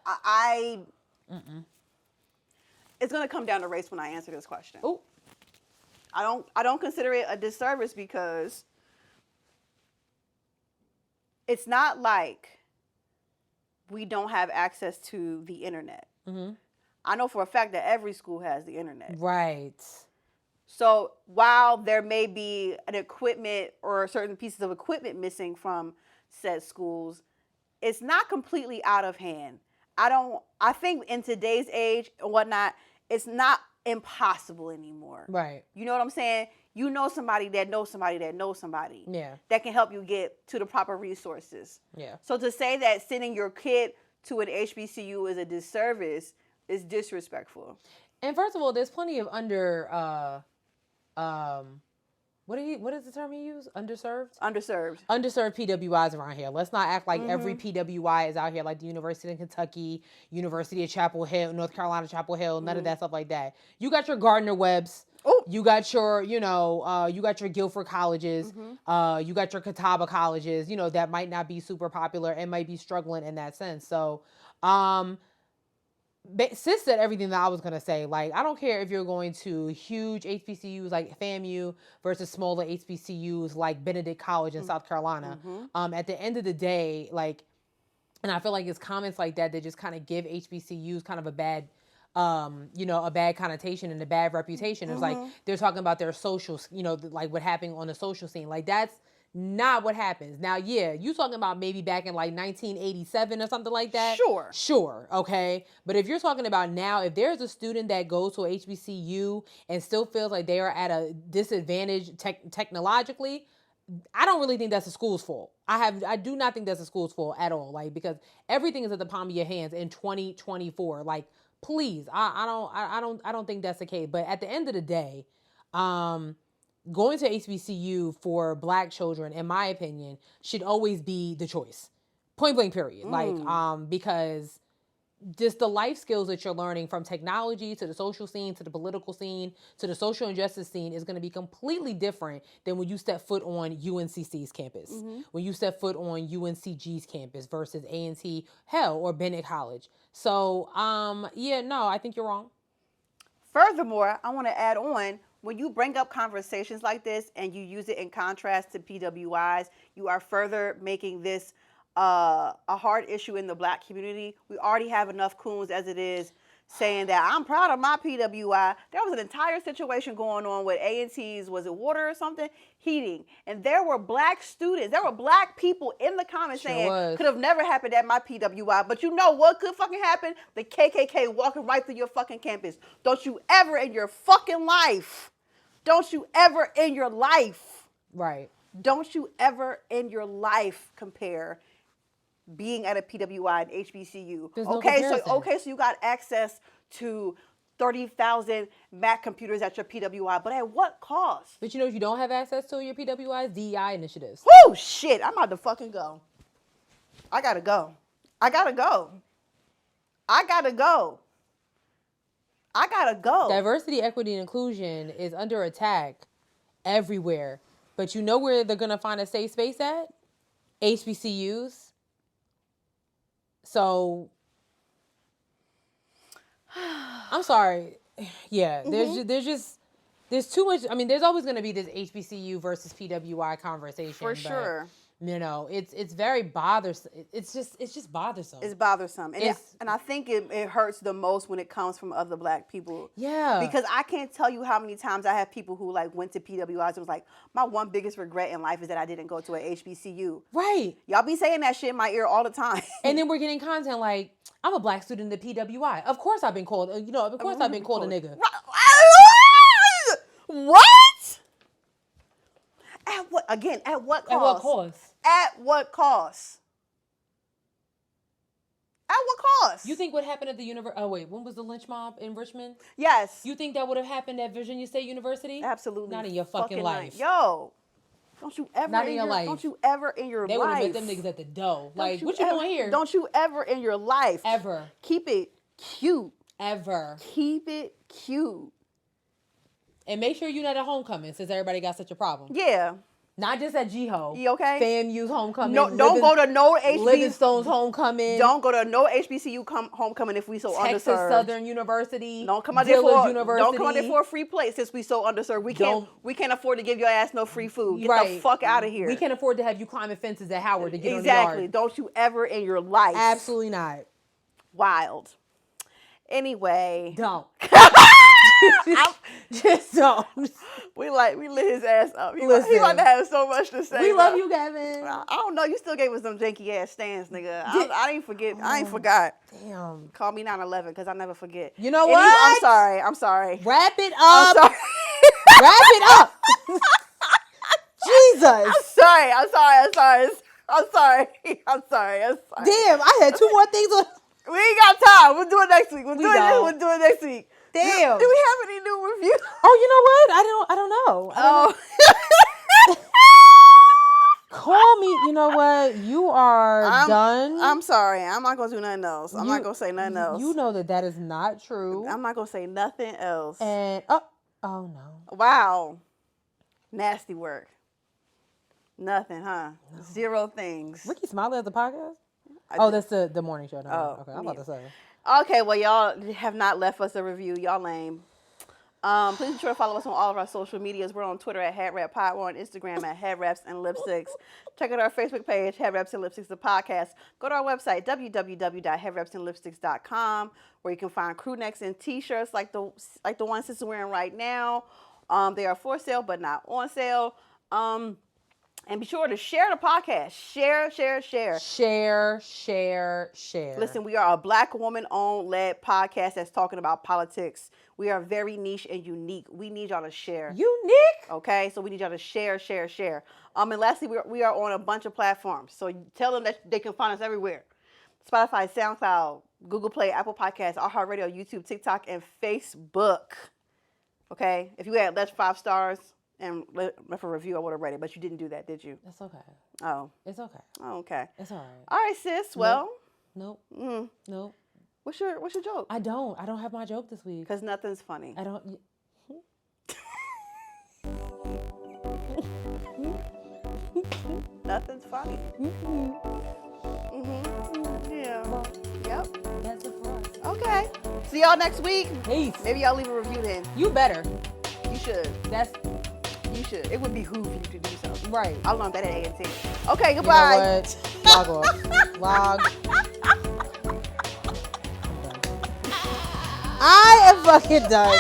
it's gonna come down to race when I answer this question. Oh, I don't consider it a disservice because it's not like we don't have access to the internet. I know for a fact that every school has the internet. right. So while there may be an equipment or certain pieces of equipment missing from said schools, it's not completely out of hand. I think in today's age and whatnot, it's not impossible anymore. Right. You know what I'm saying? You know somebody that knows somebody that knows somebody. Yeah. That can help you get to the proper resources. Yeah. So to say that sending your kid to an HBCU is a disservice is disrespectful. And first of all, there's plenty of what is the term you use? Underserved PWIs around here. Let's not act like every PWI is out here like the University of Kentucky, University of Chapel Hill, North Carolina Chapel Hill, none of that stuff like that. You got your Gardner Webbs. Oh. You got your, you got your Guilford colleges. You got your Catawba colleges, that might not be super popular and might be struggling in that sense. So, Sis said everything that I was going to say. Like, I don't care if you're going to huge HBCUs like FAMU versus smaller HBCUs like Benedict College in South Carolina. At the end of the day, like, and I feel like it's comments like that that just kind of give HBCUs kind of a bad, a bad connotation and a bad reputation. It's like they're talking about their social, like what happened on the social scene. Like, that's not what happens. Now, yeah, you talking about maybe back in like 1987 or something like that? Sure, okay. But if you're talking about now, if there's a student that goes to a HBCU and still feels like they are at a disadvantage technologically, I don't really think that's the school's fault. I do not think that's the school's fault at all. Like, because everything is at the palm of your hands in 2024. Like, please, I don't think that's the case. But at the end of the day, going to HBCU for Black children, in my opinion, should always be the choice. Point blank, period. Like, because just the life skills that you're learning from technology to the social scene, to the political scene, to the social injustice scene is going to be completely different than when you step foot on UNCC's campus, when you step foot on UNCG's campus versus A&T, or Bennett College. So, I think you're wrong. Furthermore, I want to add on, when you bring up conversations like this and you use it in contrast to PWIs, you are further making this a hard issue in the Black community. We already have enough coons as it is saying that I'm proud of my PWI. There was an entire situation going on with A&T's, was it water or something? Heating. And there were Black students, there were Black people in the comments saying, could have never happened at my PWI. But you know what could fucking happen? The KKK walking right through your fucking campus. Don't you ever in your fucking life, Right. Don't you ever in your life compare being at a PWI and HBCU. So you got access to 30,000 Mac computers at your PWI, but at what cost? But you don't have access to your PWI's DEI initiatives. Whoo, shit, I'm about to fucking go. I gotta go. Diversity, equity, and inclusion is under attack everywhere. But you know where they're going to find a safe space at? HBCUs. So, I'm sorry. Yeah, there's too much. I mean, there's always going to be this HBCU versus PWI conversation. For sure. It's very bothersome. It's just bothersome. It's bothersome. And I think it hurts the most when it comes from other Black people. Yeah. Because I can't tell you how many times I have people who like went to PWIs and was like, my one biggest regret in life is that I didn't go to an HBCU. Right. Y'all be saying that shit in my ear all the time. And then we're getting content like, I'm a Black student at PWI. Of course I've been called, I've been called a nigga. What? At what? Again, at what cost? At what cost? At what cost? At what cost? You think what happened at the university? Oh wait, when was the lynch mob in Richmond? Yes. You think that would have happened at Virginia State University? Absolutely. Not in your fucking life. Yo, don't you ever Not in your life. Don't you ever in your they life. They would have met them niggas at the door. Like, what you doing here? Don't you ever in your life. Ever. Keep it cute. Ever. Keep it cute. And make sure you're not at homecoming since everybody got such a problem. Yeah. Not just at G-Ho. You okay? FAMU's homecoming. No, don't go to no HBCU. Livingstone's homecoming. Don't go to no HBCU homecoming if we so Texas underserved. Southern University. Don't come out there Dillard don't come out there for a free plate since we so underserved. We can't afford to give your ass no free food. Get the fuck out of here. We can't afford to have you climbing fences at Howard to get exactly. on the yard. Don't you ever in your life. Absolutely not. Wild. Anyway. Don't. Just don't. We lit his ass up. He Listen. about to have so much to say. We love you, Gavin. I don't know. You still gave us some janky ass stands, nigga. I didn't forget. I ain't forgot. Damn. Call me 9/11 because I never forget. You know what? I'm sorry. Wrap it I'm up. sorry. Wrap it up. Jesus. I'm sorry. Damn, I had two more things on. We ain't got time. We'll do it next week. We'll do it next week. Damn. Do we have any new reviews? Oh, you know what? I don't know. Call me. You know what? You are done. I'm sorry. I'm not gonna do nothing else. I'm not gonna say nothing else. You know that is not true. I'm not gonna say nothing else. And oh no. Wow. Nasty work. Nothing, huh? No. 0 things. Ricky Smiley has a podcast? That's the morning show. No, okay, I'm about to say. Okay, well, y'all have not left us a review. Y'all lame. Please be sure to follow us on all of our social medias. We're on Twitter at HeadWrappOD. We're on Instagram at Headwraps and Lipsticks. Check out our Facebook page, Headwraps and Lipsticks, the podcast. Go to our website, www.headwrapsandlipsticks.com, where you can find crew necks and T-shirts like the ones Sister's wearing right now. They are for sale, but not on sale. And be sure to share the podcast. Share. Share. Listen, we are a Black woman-owned led podcast that's talking about politics. We are very niche and unique. We need y'all to share. Unique? Okay, so we need y'all to share. And lastly, we are on a bunch of platforms. So tell them that they can find us everywhere. Spotify, SoundCloud, Google Play, Apple Podcasts, iHeartRadio, YouTube, TikTok, and Facebook. Okay? If you had less 5 stars and left a review, I would have read it, but you didn't do that, did you? That's okay. Oh. It's okay. Oh, okay. It's all right. All right, sis. Well. Nope. Nope. What's your joke? I don't have my joke this week. Because nothing's funny. I don't. Nothing's funny. Yeah. Yep. That's it for us. Okay. See y'all next week. Peace. Maybe y'all leave a review then. You better. You should. You should. It would behoove you to do so. Right. I learned that at A&T. Okay, goodbye. You know what? Log off. Log. I am fucking done.